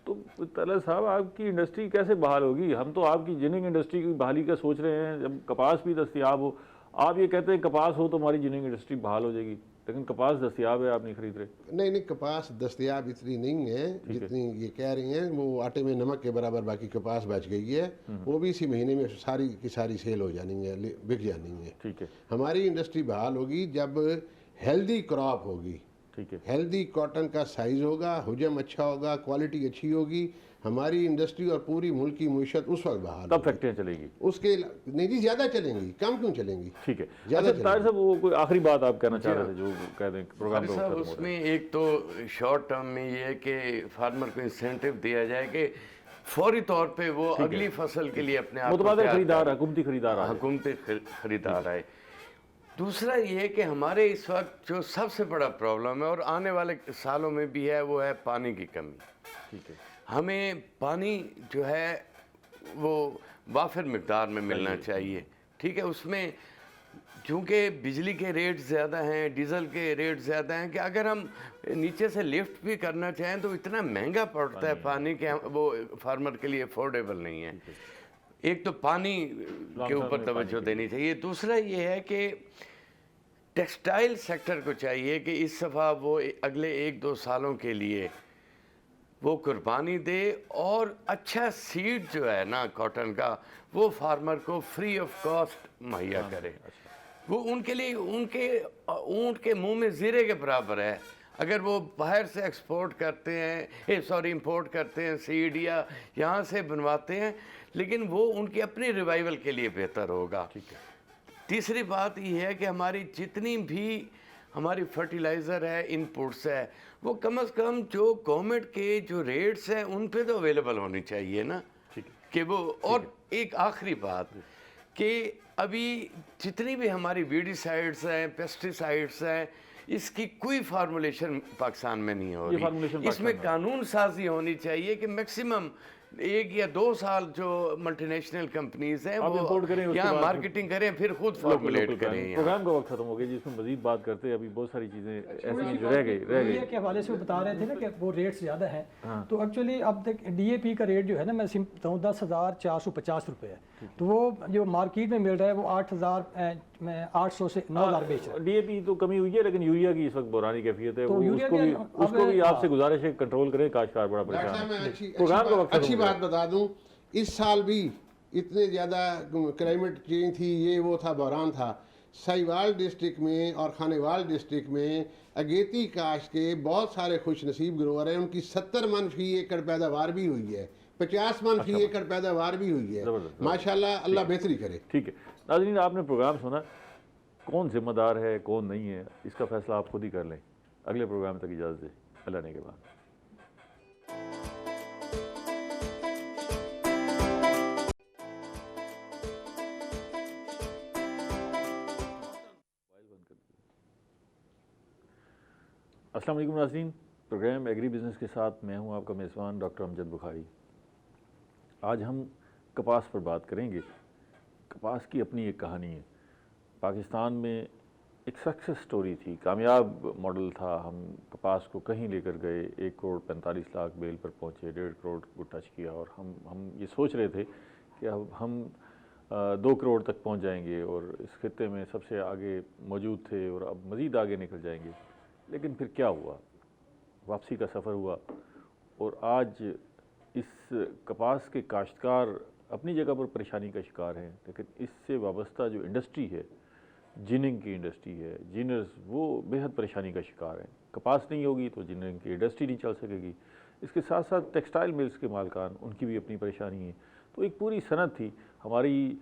تو طلعت صاحب آپ کی انڈسٹری کیسے بحال ہوگی؟ ہم تو آپ کی جننگ انڈسٹری کی بحالی کا سوچ رہے ہیں. جب کپاس بھی دستیاب ہو, آپ یہ کہتے ہیں کپاس ہو تو ہماری جننگ انڈسٹری بحال ہو جائے گی, لیکن کپاس دستیاب ہے, آپ نہیں خرید رہے. نہیں کپاس دستیاب اتنی نہیں ہے جتنی یہ کہہ رہی ہیں. وہ آٹے میں نمک کے برابر باقی کپاس بچ گئی ہے, وہ بھی اسی مہینے میں ساری کی ساری سیل ہو جانی ہے, بک جانی ہے. ٹھیک ہے, ہماری انڈسٹری بحال ہوگی جب ہیلدی کراپ ہوگی. ٹھیک ہے, ہیلدی کاٹن کا سائز ہوگا, حجم اچھا ہوگا, کوالٹی اچھی ہوگی, ہماری انڈسٹری اور پوری ملک کی معیشت اس وقت بحال, تب فیکٹریاں چلیں گی. اس کے نہیں جی زیادہ چلیں گی, کم کیوں چلیں گی. ٹھیک ہے. اچھا طاہر صاحب وہ کوئی آخری بات آپ کہنا چاہ رہے تھے جو کہہ دیں پروگرام کو ختم ہو رہا ہے. اس میں ایک تو شارٹ ٹرم میں یہ ہے کہ فارمر کو انسینٹیو دیا جائے کہ فوری طور پہ وہ اگلی فصل کے لیے اپنے آپ متبادل خریدار, حکومتی خریدار آئے. دوسرا یہ ہے کہ ہمارے اس وقت جو سب سے بڑا پرابلم ہے اور آنے والے سالوں میں بھی ہے, وہ ہے پانی کی کمی. ٹھیک ہے, ہمیں پانی جو ہے وہ وافر مقدار میں ملنا چاہیے. ٹھیک ہے, اس میں چونکہ بجلی کے ریٹ زیادہ ہیں, ڈیزل کے ریٹ زیادہ ہیں, کہ اگر ہم نیچے سے لفٹ بھی کرنا چاہیں تو اتنا مہنگا پڑتا ہے پانی کہ وہ فارمر کے لیے افورڈیبل نہیں ہے. ایک تو پانی کے اوپر توجہ دینی چاہیے، دوسرا یہ ہے کہ ٹیکسٹائل سیکٹر کو چاہیے کہ اس دفعہ وہ اگلے 1-2 سالوں کے لیے وہ قربانی دے اور اچھا سیڈ جو ہے نا کاٹن کا وہ فارمر کو فری آف کاسٹ مہیا کرے. وہ ان کے لیے ان کے اونٹ کے منہ میں زیرے کے برابر ہے. اگر وہ باہر سے ایکسپورٹ کرتے ہیں امپورٹ کرتے ہیں سیڈ یا یہاں سے بنواتے ہیں، لیکن وہ ان کی اپنی ریوائیول کے لیے بہتر ہوگا. تیسری بات یہ ہے کہ ہماری جتنی بھی ہماری فرٹیلائزر ہے ان پٹس ہے وہ کم از کم جو گورنمنٹ کے جو ریٹس ہیں ان پہ تو اویلیبل ہونی چاہیے نا کہ وہ. اور ایک آخری بات کہ ابھی جتنی بھی ہماری ویڈیسائڈس ہیں پیسٹیسائڈس ہیں اس کی کوئی فارمولیشن پاکستان میں نہیں ہو رہی. اس میں قانون سازی ہونی چاہیے کہ میکسیمم 1 یا 2 سال جو ملٹی نیشنل کمپنیز ہیں وہ یہاں مارکیٹنگ کریں پھر خود فارمولیٹ کریں. پروگرام کا وقت ختم ہو گیا جس میں مزید بات کرتے ہیں، ابھی بہت ساری چیزیں ایسی ہیں جو رہ گئی. کے حوالے سے وہ بتا رہے تھے نا کہ وہ ریٹس زیادہ ہیں، تو ایکچولی اب تک ڈی اے پی کا ریٹ جو ہے نا میں بتاؤں 10,450 روپے ہے، تو وہ جو مارکیٹ میں مل رہا ہے وہ 8,800 سے 9,000 بیچ رہا ہے. ڈی اے پی تو کمی ہوئی ہے لیکن یوریا کی اس وقت بحرانی کیفیت ہے، اس کو بھی آپ سے گزارش ہے کنٹرول کریں، کاشتکار بڑا پریشان ہے. پروگرام کا وقت اچھی بات بتا دوں، اس سال بھی اتنے زیادہ کلائمیٹ چینج تھی، یہ وہ تھا، بحران تھا. سہیوال ڈسٹرکٹ میں اور خانیوال ڈسٹرکٹ میں اگیتی کاشت کے بہت سارے خوش نصیب گروہ ہیں، ان کی 70 من فی ایکڑ پیداوار بھی ہوئی ہے، 50 من فی ایکڑ پیداوار بھی ہوئی ہے. ماشاءاللہ اللہ بہتری کرے. ٹھیک ہے ناظرین، آپ نے پروگرام سنا، کون ذمہ دار ہے کون نہیں ہے اس کا فیصلہ آپ خود ہی کر لیں. اگلے پروگرام تک اجازت دیں، اللہ نے کے بعد. السلام علیکم ناظرین، پروگرام ایگری بزنس کے ساتھ میں ہوں آپ کا میزبان ڈاکٹر امجد بخاری. آج ہم کپاس پر بات کریں گے. کپاس کی اپنی ایک کہانی ہے. پاکستان میں ایک سکسیس سٹوری تھی، کامیاب ماڈل تھا. ہم کپاس کو کہیں لے کر گئے، 1,45,00,000 بیل پر پہنچے، 1.5 کروڑ کو ٹچ کیا، اور ہم یہ سوچ رہے تھے کہ اب ہم 2 کروڑ تک پہنچ جائیں گے اور اس خطے میں سب سے آگے موجود تھے اور اب مزید آگے نکل جائیں گے. لیکن پھر کیا ہوا؟ واپسی کا سفر ہوا، اور آج اس کپاس کے کاشتکار اپنی جگہ پر پریشانی کا شکار ہیں، لیکن اس سے وابستہ جو انڈسٹری ہے، جننگ کی انڈسٹری ہے، جنرز، وہ بہت پریشانی کا شکار ہیں. کپاس نہیں ہوگی تو جننگ کی انڈسٹری نہیں چل سکے گی. اس کے ساتھ ساتھ ٹیکسٹائل ملز کے مالکان، ان کی بھی اپنی پریشانی ہے. تو ایک پوری صنعت تھی ہماری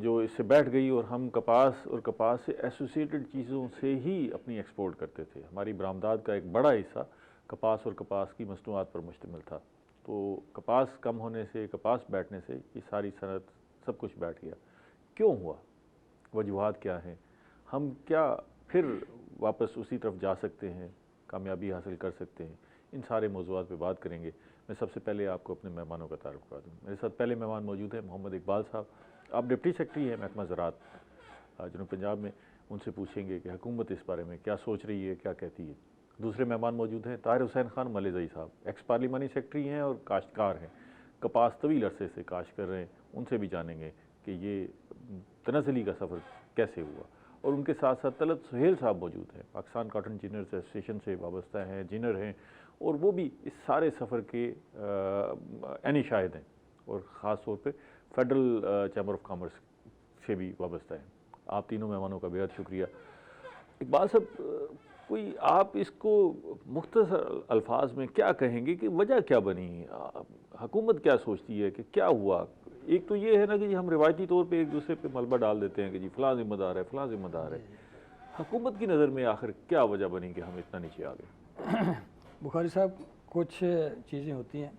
جو اس سے بیٹھ گئی، اور ہم کپاس اور کپاس سے ایسوسیٹڈ چیزوں سے ہی اپنی ایکسپورٹ کرتے تھے. ہماری برآمدات کا ایک بڑا حصہ کپاس اور کپاس کی مصنوعات پر مشتمل تھا. تو کپاس کم ہونے سے، کپاس بیٹھنے سے یہ ساری صنعت سب کچھ بیٹھ گیا. کیوں ہوا؟ وجوہات کیا ہیں؟ ہم کیا پھر واپس اسی طرف جا سکتے ہیں، کامیابی حاصل کر سکتے ہیں؟ ان سارے موضوعات پہ بات کریں گے. میں سب سے پہلے آپ کو اپنے مہمانوں کا تعارف کرا دوں. میرے ساتھ پہلے مہمان موجود ہیں محمد اقبال صاحب. آپ ڈپٹی سیکرٹری ہیں محکمہ زراعت جنوب پنجاب میں. ان سے پوچھیں گے کہ حکومت اس بارے میں کیا سوچ رہی ہے، کیا کہتی ہے. دوسرے مہمان موجود ہیں طاہر حسین خان ملیزئی صاحب، ایکس پارلیمانی سیکرٹری ہیں اور کاشتکار ہیں. کپاس طویل عرصے سے کاشت کر رہے ہیں. ان سے بھی جانیں گے کہ یہ تنزلی کا سفر کیسے ہوا. اور ان کے ساتھ ساتھ طلعت سہیل صاحب موجود ہیں، پاکستان کاٹن جینرز ایسوسیشن سے وابستہ ہیں، جینر ہیں، اور وہ بھی اس سارے سفر کے عینی شاہد ہیں، اور خاص طور پہ فیڈرل چیمبر آف کامرس سے بھی وابستہ ہیں. آپ تینوں مہمانوں کا بہت شکریہ. اقبال صاحب، کوئی آپ اس کو مختصر الفاظ میں کیا کہیں گے کہ وجہ کیا بنی؟ حکومت کیا سوچتی ہے کہ کیا ہوا؟ ایک تو یہ ہے نا کہ ہم روایتی طور پہ ایک دوسرے پہ ملبہ ڈال دیتے ہیں کہ جی فلاں ذمہ دار ہے، فلاں ذمہ دار ہے. حکومت کی نظر میں آخر کیا وجہ بنی کہ ہم اتنا نیچے آ گئے؟ بخاری صاحب، کچھ چیزیں ہوتی ہیں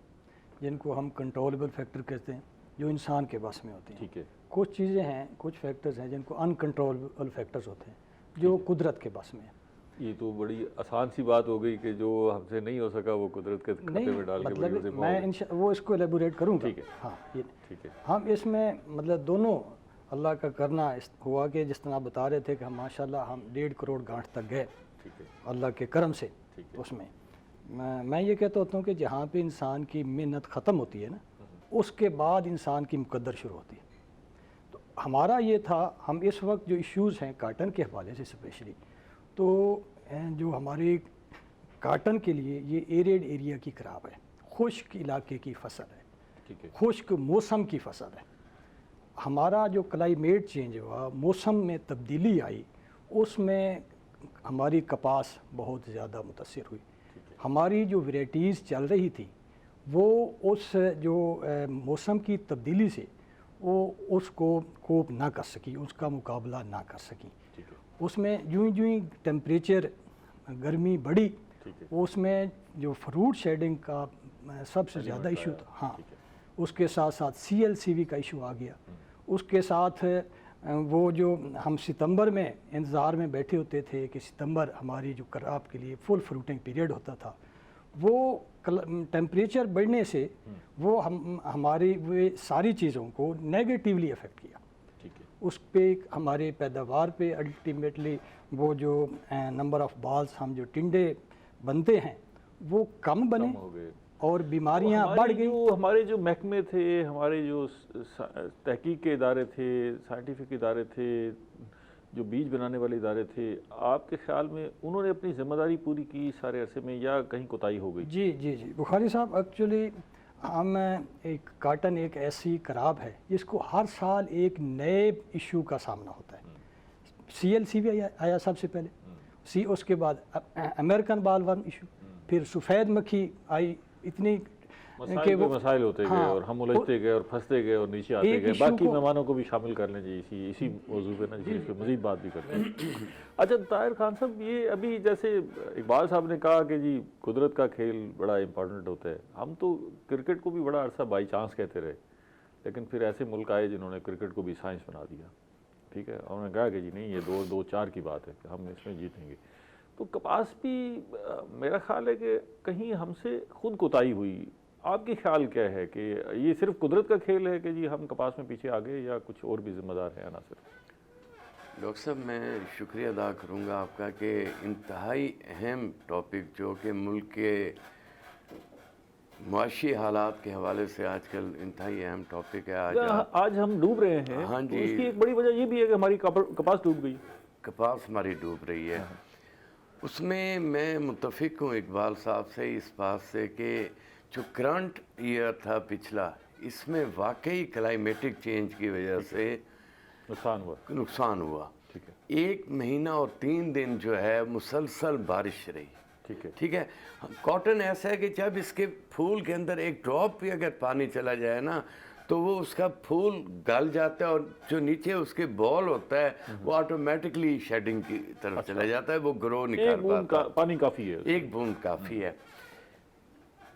جن کو ہم کنٹرولبل فیکٹر کہتے ہیں، جو انسان کے بس میں ہوتی ہیں. ٹھیک ہے. کچھ چیزیں ہیں، کچھ فیکٹرز ہیں جن کو انکنٹرولبل فیکٹرز ہوتے ہیں، جو قدرت کے بس میں ہیں. یہ تو بڑی آسان سی بات ہو گئی کہ جو ہم سے نہیں ہو سکا وہ قدرت کے کھاتے میں ڈال کے بڑی وجہ میں وہ اس کو ایلیبوریٹ کروں گا. ٹھیک ہے. ہاں، ٹھیک ہے. ہم اس میں مطلب دونوں اللہ کا کرنا ہوا کہ جس طرح بتا رہے تھے کہ ہم ماشاءاللہ ہم 1.5 کروڑ گانٹھ تک گئے. ٹھیک ہے. اللہ کے کرم سے. اس میں میں یہ کہتا ہوتا ہوں کہ جہاں پہ انسان کی محنت ختم ہوتی ہے نا، اس کے بعد انسان کی مقدر شروع ہوتی ہے. تو ہمارا یہ تھا، ہم اس وقت جو ایشوز ہیں کاٹن کے حوالے سے اسپیشلی، تو جو ہماری کاٹن کے لیے یہ ایریڈ ایریا کی کراب ہے، خشک علاقے کی فصل ہے، ٹھیک ہے. خشک موسم کی فصل ہے. ہمارا جو کلائمیٹ چینج ہوا، موسم میں تبدیلی آئی، اس میں ہماری کپاس بہت زیادہ متاثر ہوئی. ہماری جو ویرائٹیز چل رہی تھی وہ اس جو موسم کی تبدیلی سے وہ اس کو کوپ نہ کر سکی، اس کا مقابلہ نہ کر سکی. اس میں یوں ہی ٹیمپریچر گرمی بڑھی، اس میں جو فروٹ شیڈنگ کا سب سے زیادہ ایشو تھا. ہاں، اس کے ساتھ ساتھ CLCV کا ایشو آ گیا. اس کے ساتھ وہ جو ہم ستمبر میں انتظار میں بیٹھے ہوتے تھے کہ ستمبر ہماری جو کراپ کے لیے فل فروٹنگ پیریڈ ہوتا تھا، وہ ٹیمپریچر بڑھنے سے وہ ہماری وہ ساری چیزوں کو نیگیٹیولی افیکٹ کیا. اس پہ ہمارے پیداوار پہ الٹیمیٹلی وہ جو نمبر آف بالز ہم جو ٹنڈے بنتے ہیں وہ کم بنے اور بیماریاں بڑھ گئی. ہمارے جو محکمے تھے، ہمارے جو تحقیق کے ادارے تھے، سائنٹیفک ادارے تھے، جو بیج بنانے والے ادارے تھے، آپ کے خیال میں انہوں نے اپنی ذمہ داری پوری کی سارے عرصے میں یا کہیں کوتاہی ہو گئی؟ جی بخاری صاحب، ایکچولی ہم ایک کاٹن ایک ایسی کراب ہے جس کو ہر سال ایک نئے ایشو کا سامنا ہوتا ہے. CLCV آیا سب سے پہلے، اس کے بعد امریکن بال ورم ایشو، پھر سفید مکھی آئی. اتنی مسائل ہوتے گئے اور ہم الجھتے گئے اور پھنستے گئے اور نیچے آتے گئے. باقی مہمانوں کو بھی شامل کر لیں جی اسی موضوع پہ نا، جس پہ مزید بات بھی کرتے ہیں. اچھا طاہر خان صاحب، یہ ابھی جیسے اقبال صاحب نے کہا کہ جی قدرت کا کھیل بڑا امپورٹنٹ ہوتا ہے، ہم تو کرکٹ کو بھی بڑا عرصہ بائی چانس کہتے رہے، لیکن پھر ایسے ملک آئے جنہوں نے کرکٹ کو بھی سائنس بنا دیا. ٹھیک ہے، انہوں نے کہا کہ جی نہیں، یہ 2-4 کی بات ہے کہ ہم اس میں جیتیں گے. تو کپاس بھی میرا خیال ہے کہ کہیں ہم سے خود کوتاہی ہوئی. آپ کی خیال کیا ہے کہ یہ صرف قدرت کا کھیل ہے کہ جی ہم کپاس میں پیچھے آ گئے، یا کچھ اور بھی ذمہ دار ہیں عناصر؟ ڈاکٹر صاحب، میں شکریہ ادا کروں گا آپ کا کہ انتہائی اہم ٹاپک جو کہ ملک کے معاشی حالات کے حوالے سے آج کل انتہائی اہم ٹاپک ہے. آج ہم ڈوب رہے ہیں. ہاں جی، اس کی ایک بڑی وجہ یہ بھی ہے کہ ہماری کپاس ڈوب گئی. کپاس ہماری ڈوب رہی ہے. اس میں متفق ہوں اقبال صاحب سے اس بات سے کہ جو کرنٹ ایئر تھا پچھلا، اس میں واقعی کلائمیٹک چینج کی وجہ سے نقصان ہوا. 1 مہینہ اور 3 دن جو ہے مسلسل بارش رہی. ٹھیک ہے. کاٹن ایسا ہے کہ جب اس کے پھول کے اندر ایک ڈراپ بھی اگر پانی چلا جائے نا تو وہ اس کا پھول گل جاتا ہے، اور جو نیچے اس کے بال ہوتا ہے وہ آٹومیٹکلی شیڈنگ کی طرف چلا جاتا ہے، وہ گرو نہیں کر پاتا. پانی کافی ہے، 1 بوند کافی ہے.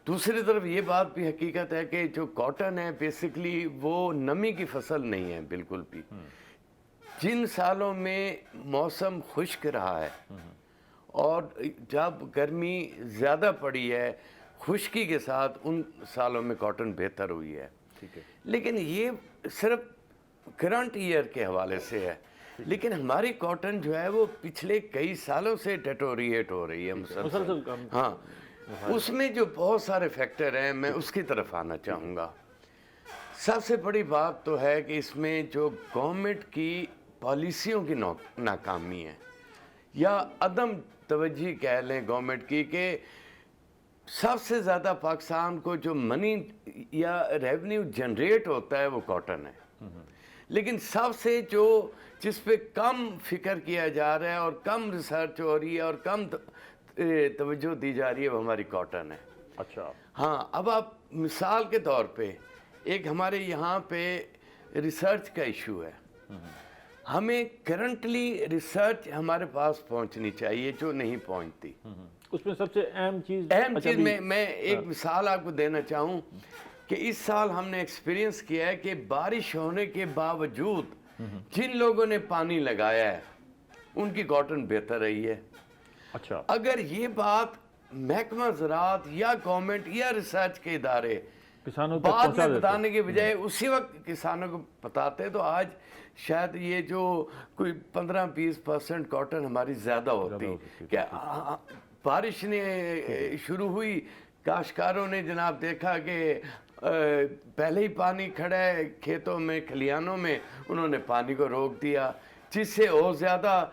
دوسری طرف یہ بات بھی حقیقت ہے کہ جو کاٹن ہے بیسیکلی وہ نمی کی فصل نہیں ہے بالکل بھی. جن سالوں میں موسم خشک رہا ہے اور جب گرمی زیادہ پڑی ہے خشکی کے ساتھ، ان سالوں میں کاٹن بہتر ہوئی ہے. لیکن یہ صرف کرنٹ ایئر کے حوالے سے ہے. لیکن ہماری کاٹن جو ہے وہ پچھلے کئی سالوں سے ڈیٹوریٹ ہو رہی ہے مسلسل. ہاں، اس میں جو بہت سارے فیکٹر ہیں، میں اس کی طرف آنا چاہوں گا. سب سے بڑی بات تو ہے کہ اس میں جو گورنمنٹ کی پالیسیوں کی ناکامی ہے یا عدم توجہ کہہ لیں گورنمنٹ کی، کہ سب سے زیادہ پاکستان کو جو منی یا ریونیو جنریٹ ہوتا ہے وہ کاٹن ہے. لیکن سب سے جس پہ کم فکر کیا جا رہا ہے اور کم ریسرچ ہو رہی ہے اور کم توجہ دی جا رہی ہے وہ ہماری کاٹن ہے. اچھا. ہاں، اب آپ مثال کے طور پہ ایک ہمارے یہاں پہ ریسرچ کا ایشو ہے. ہمیں کرنٹلی ریسرچ ہمارے پاس پہنچنی چاہیے جو نہیں پہنچتی. اس میں سب سے اہم چیز میں ایک مثال آپ کو دینا چاہوں کہ اس سال ہم نے ایکسپیرینس کیا ہے کہ بارش ہونے کے باوجود جن لوگوں نے پانی لگایا ہے ان کی کاٹن بہتر رہی ہے. اچھا. اگر یہ بات محکمہ زراعت یا گورنمنٹ یا ریسرچ کے ادارے بعد میں بتانے کے بجائے اسی وقت کسانوں کو بتاتے تو آج شاید یہ جو کوئی 15-20% کاٹن ہماری زیادہ ہوتی. کہ بارش نے شروع ہوئی، کاشتکاروں نے جناب دیکھا کہ پہلے ہی پانی کھڑا ہے کھیتوں میں کھلیانوں میں، انہوں نے پانی کو روک دیا جس سے اور زیادہ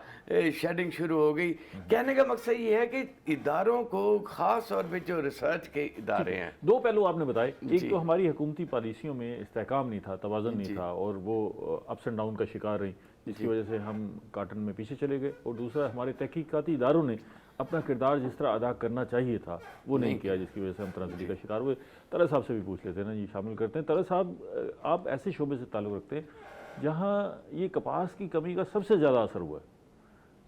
شیڈنگ شروع ہو گئی۔ کہنے کا مقصد یہ ہے کہ اداروں کو خاص طور پہ جو ریسرچ کے ادارے ہیں، دو پہلو آپ نے بتائے، ایک تو ہماری حکومتی پالیسیوں میں استحکام نہیں تھا، توازن نہیں تھا، اور وہ اپس اینڈ ڈاؤن کا شکار رہی، جس کی وجہ سے ہم کاٹن میں پیچھے چلے گئے، اور دوسرا ہمارے تحقیقاتی اداروں نے اپنا کردار جس طرح ادا کرنا چاہیے تھا وہ نہیں کیا، جس کی وجہ سے ہم تنزلی کا شکار ہوئے۔ طلعت صاحب سے بھی پوچھ لیتے ہیں نا جی، شامل کرتے ہیں۔ طلعت صاحب، آپ ایسے شعبے سے تعلق رکھتے ہیں جہاں یہ کپاس کی کمی کا سب سے زیادہ اثر ہوا ہے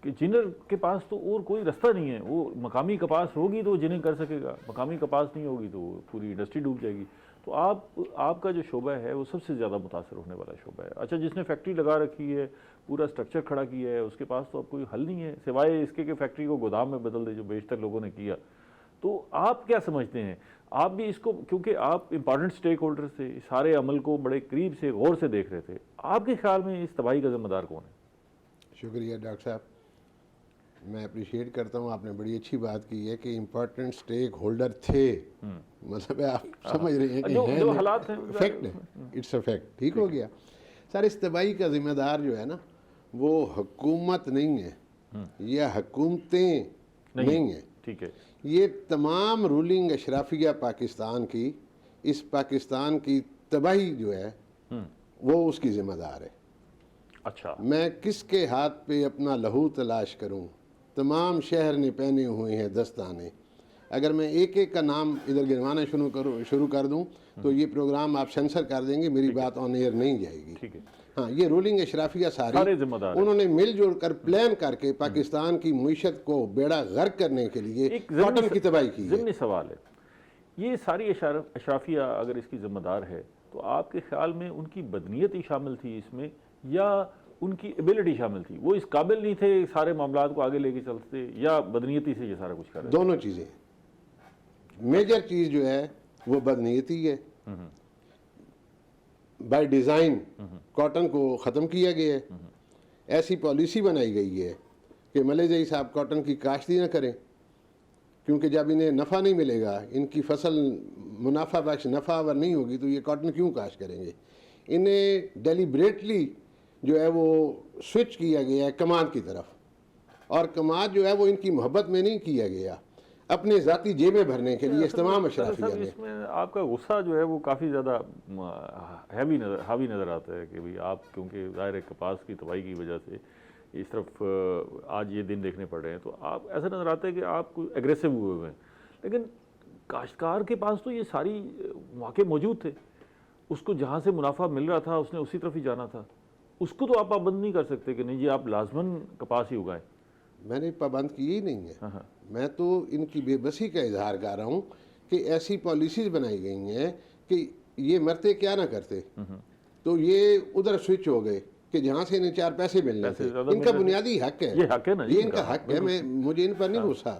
کہ جنر کے پاس تو اور کوئی رستہ نہیں ہے، وہ مقامی کپاس ہوگی تو وہ جنر کر سکے گا، مقامی کپاس نہیں ہوگی تو پوری انڈسٹری ڈوب جائے گی۔ تو آپ کا جو شعبہ ہے وہ سب سے زیادہ متاثر ہونے والا شعبہ ہے۔ اچھا، جس نے فیکٹری لگا رکھی ہے، پورا سٹرکچر کھڑا کیا ہے، اس کے پاس تو اب کوئی حل نہیں ہے سوائے اس کے کہ فیکٹری کو گودام میں بدل دے، جو بیشتر لوگوں نے کیا۔ تو آپ کیا سمجھتے ہیں؟ آپ بھی اس کو، کیونکہ آپ امپارٹنٹ سٹیک ہولڈر تھے، سارے عمل کو بڑے قریب سے غور سے دیکھ رہے تھے، آپ کے خیال میں اس تباہی کا ذمہ دار کون ہے؟ شکریہ ڈاکٹر صاحب، میں اپریشیٹ کرتا ہوں، آپ نے بڑی اچھی بات کی ہے کہ امپورٹنٹ سٹیک ہولڈر تھے، مطلب ہے آپ سمجھ رہے ہیں کہ جو حالات ہیں فیکٹ ہے، اٹس اے فیکٹ، ٹھیک ہو گیا۔ سر، اس تباہی کا ذمہ دار جو ہے نا وہ حکومت نہیں ہے یا حکومتیں نہیں ہیں، ٹھیک ہے، یہ تمام رولنگ اشرافیہ پاکستان کی، اس پاکستان کی تباہی جو ہے وہ اس کی ذمہ دار ہے۔ اچھا، میں کس کے ہاتھ پہ اپنا لہو تلاش کروں؟ تمام شہر نے پہنے ہوئے ہیں دستانے۔ اگر میں ایک ایک کا نام ادھر گنوانا شروع کر دوں تو یہ پروگرام آپ سینسر کر دیں گے، میری بات آن ایئر نہیں جائے گی۔ ٹھیک ہے، ہاں، یہ رولنگ اشرافیہ سارے ذمہ دار ہیں۔ انہوں نے مل جل کر پلان کر کے پاکستان کی معیشت کو بیڑا غرق کرنے کے لیے ایک کاٹن کی تباہی کی ہے۔ ضمنی سوال ہے، یہ ساری اشرافیہ اگر اس کی ذمہ دار ہے تو آپ کے خیال میں ان کی بدنیتی شامل تھی اس میں، یا ان کی ایبلٹی شامل تھی؟ وہ اس قابل نہیں تھے سارے معاملات کو آگے لے کے چلتے، یا بدنیتی سے یہ سارا کچھ کر رہے؟ دونوں چیزیں، میجر چیز جو ہے وہ بدنیتی ہے۔ بائی ڈیزائن کاٹن کو ختم کیا گیا ہے، ایسی پالیسی بنائی گئی ہے کہ ملے جائی صاحب کاٹن کی کاشت ہی نہ کریں، کیونکہ جب انہیں نفع نہیں ملے گا، ان کی فصل منافع بخش نفع آور نہیں ہوگی تو یہ کاٹن کیوں کاشت کریں گے۔ انہیں ڈیلیبریٹلی جو ہے وہ سوئچ کیا گیا ہے کماد کی طرف، اور کماد جو ہے وہ ان کی محبت میں نہیں کیا گیا، اپنے ذاتی جیبیں بھرنے کے لیے تمام اشرافیہ نے۔ اس میں آپ کا غصہ جو ہے وہ کافی زیادہ حاوی نظر آتا ہے کہ بھئی آپ، کیونکہ ظاہر ہے کپاس کی تباہی کی وجہ سے اس طرف آج یہ دن دیکھنے پڑ رہے ہیں، تو آپ ایسا نظر آتا ہے کہ آپ کوئی ایگریسو ہوئے ہیں، لیکن کاشتکار کے پاس تو یہ ساری مواقع موجود تھے، اس کو جہاں سے منافع مل رہا تھا اس نے اسی طرف ہی جانا تھا، اس کو تو آپ پابند نہیں کر سکتے کہ نہیں جی آپ لازماً کپاس ہی اگائیں۔ میں نے پابند کی ہی نہیں ہے، میں تو ان کی بے بسی کا اظہار کر رہا ہوں کہ ایسی پالیسیز بنائی گئی ہیں کہ یہ مرتے کیا نہ کرتے، تو یہ ادھر سوئچ ہو گئے کہ جہاں سے انہیں چار پیسے ملنے تھے۔ ان کا بنیادی حق ہے، یہ حق ہے نا، یہ ان کا حق ہے، مجھے ان پر نہیں غصہ،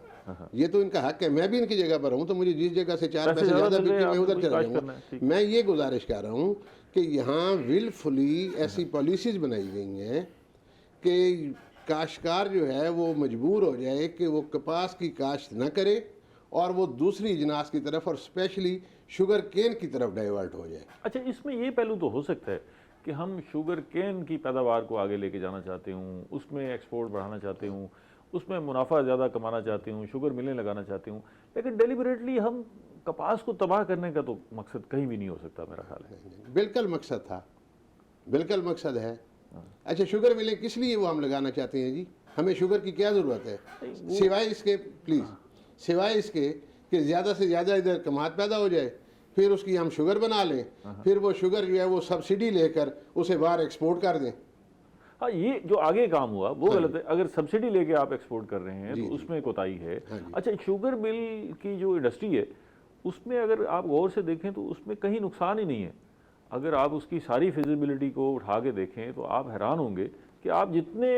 یہ تو ان کا حق ہے۔ میں بھی ان کی جگہ پر ہوں تو مجھے جس جگہ سے چار پیسے زیادہ بکے میں ادھر چلا جاؤں گا۔ میں یہ گزارش کر رہا ہوں کہ یہاں ولفلی ایسی پالیسیز بنائی گئی ہیں کہ کاشتکار جو ہے وہ مجبور ہو جائے کہ وہ کپاس کی کاشت نہ کرے اور وہ دوسری اجناس کی طرف اور اسپیشلی شوگر کین کی طرف ڈائیورٹ ہو جائے۔ اچھا، اس میں یہ پہلو تو ہو سکتا ہے کہ ہم شوگر کین کی پیداوار کو آگے لے کے جانا چاہتے ہوں، اس میں ایکسپورٹ بڑھانا چاہتے ہوں، اس میں منافع زیادہ کمانا چاہتے ہوں، شوگر ملیں لگانا چاہتے ہوں، لیکن ڈیلیبریٹلی ہم کپاس کو تباہ کرنے کا تو مقصد کہیں بھی نہیں ہو سکتا میرا خیال ہے۔ بالکل مقصد تھا، بالکل مقصد ہے۔ اچھا، شوگر ملیں کس لیے وہ ہم لگانا چاہتے ہیں جی؟ ہمیں شوگر کی کیا ضرورت ہے سوائے اس کے، پلیز، سوائے اس کے کہ زیادہ سے زیادہ ادھر کماد پیدا ہو جائے، پھر اس کی ہم شوگر بنا لیں، پھر وہ شوگر جو ہے وہ سبسڈی لے کر اسے باہر ایکسپورٹ کر دیں۔ ہاں، یہ جو آگے کام ہوا وہ غلط ہے۔ اگر سبسڈی لے کے آپ ایکسپورٹ کر رہے ہیں تو اس میں کوتاہی ہے۔ اچھا، شوگر مل کی جو انڈسٹری ہے اس میں اگر آپ غور سے دیکھیں تو اس میں کہیں نقصان ہی نہیں ہے۔ اگر آپ اس کی ساری فیزیبلٹی کو اٹھا کے دیکھیں تو آپ حیران ہوں گے کہ آپ جتنے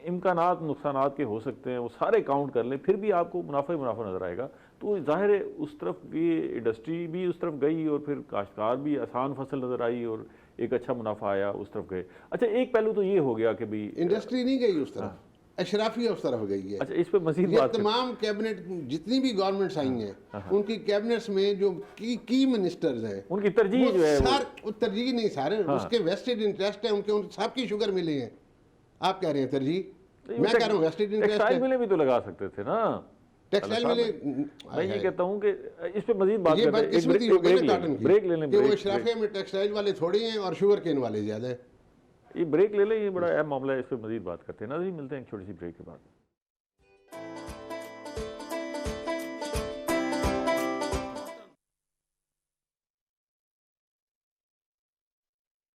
امکانات نقصانات کے ہو سکتے ہیں وہ سارے کاؤنٹ کر لیں، پھر بھی آپ کو منافع ہی منافع نظر آئے گا۔ تو ظاہر ہے اس طرف یہ انڈسٹری بھی اس طرف گئی اور پھر کاشتکار بھی آسان فصل نظر آئی اور ایک اچھا منافع آیا، اس طرف گئے۔ اچھا، ایک پہلو تو یہ ہو گیا کہ بھی انڈسٹری نہیں گئی اس طرف، اشرافیہ اس طرف گئی ہے. اچھا اس پہ مزید یہ بات تمام کیبنٹ جتنی بھی گورنمنٹس آئی ہیں ان کی کیبنٹس میں جو کی منسٹرز ہیں ان کی ترجیح جو ہے وہ ترجیح نہیں سارے اس کے ویسٹڈ انٹرسٹ ہیں, ان سب کی شوگر ملے ہیں. آپ کہہ رہے ہیں ترجیح, میں کہہ رہا ہوں ویسٹڈ انٹرسٹ ٹیکسٹائل ہے. ملیں بھی تو لگا سکتے تھے نا. ٹیکسٹائل ملے میں یہ کہتا ہوں کہ اس پہ مزید بات یہ کرتے ہیں. ایک بدقسمتی ہو گئی نا کاٹن بریک لے لیں کی کہ وہ اشرافیہ میں ٹیکسٹائل والے تھوڑے ہیں اور شوگر کین والے زیادہ ہیں. یہ بریک لے لیں, یہ بڑا اہم معاملہ ہے, اس پہ مزید بات کرتے ہیں. ناظرین ملتے ہیں ایک چھوٹی سی بریک کے بعد.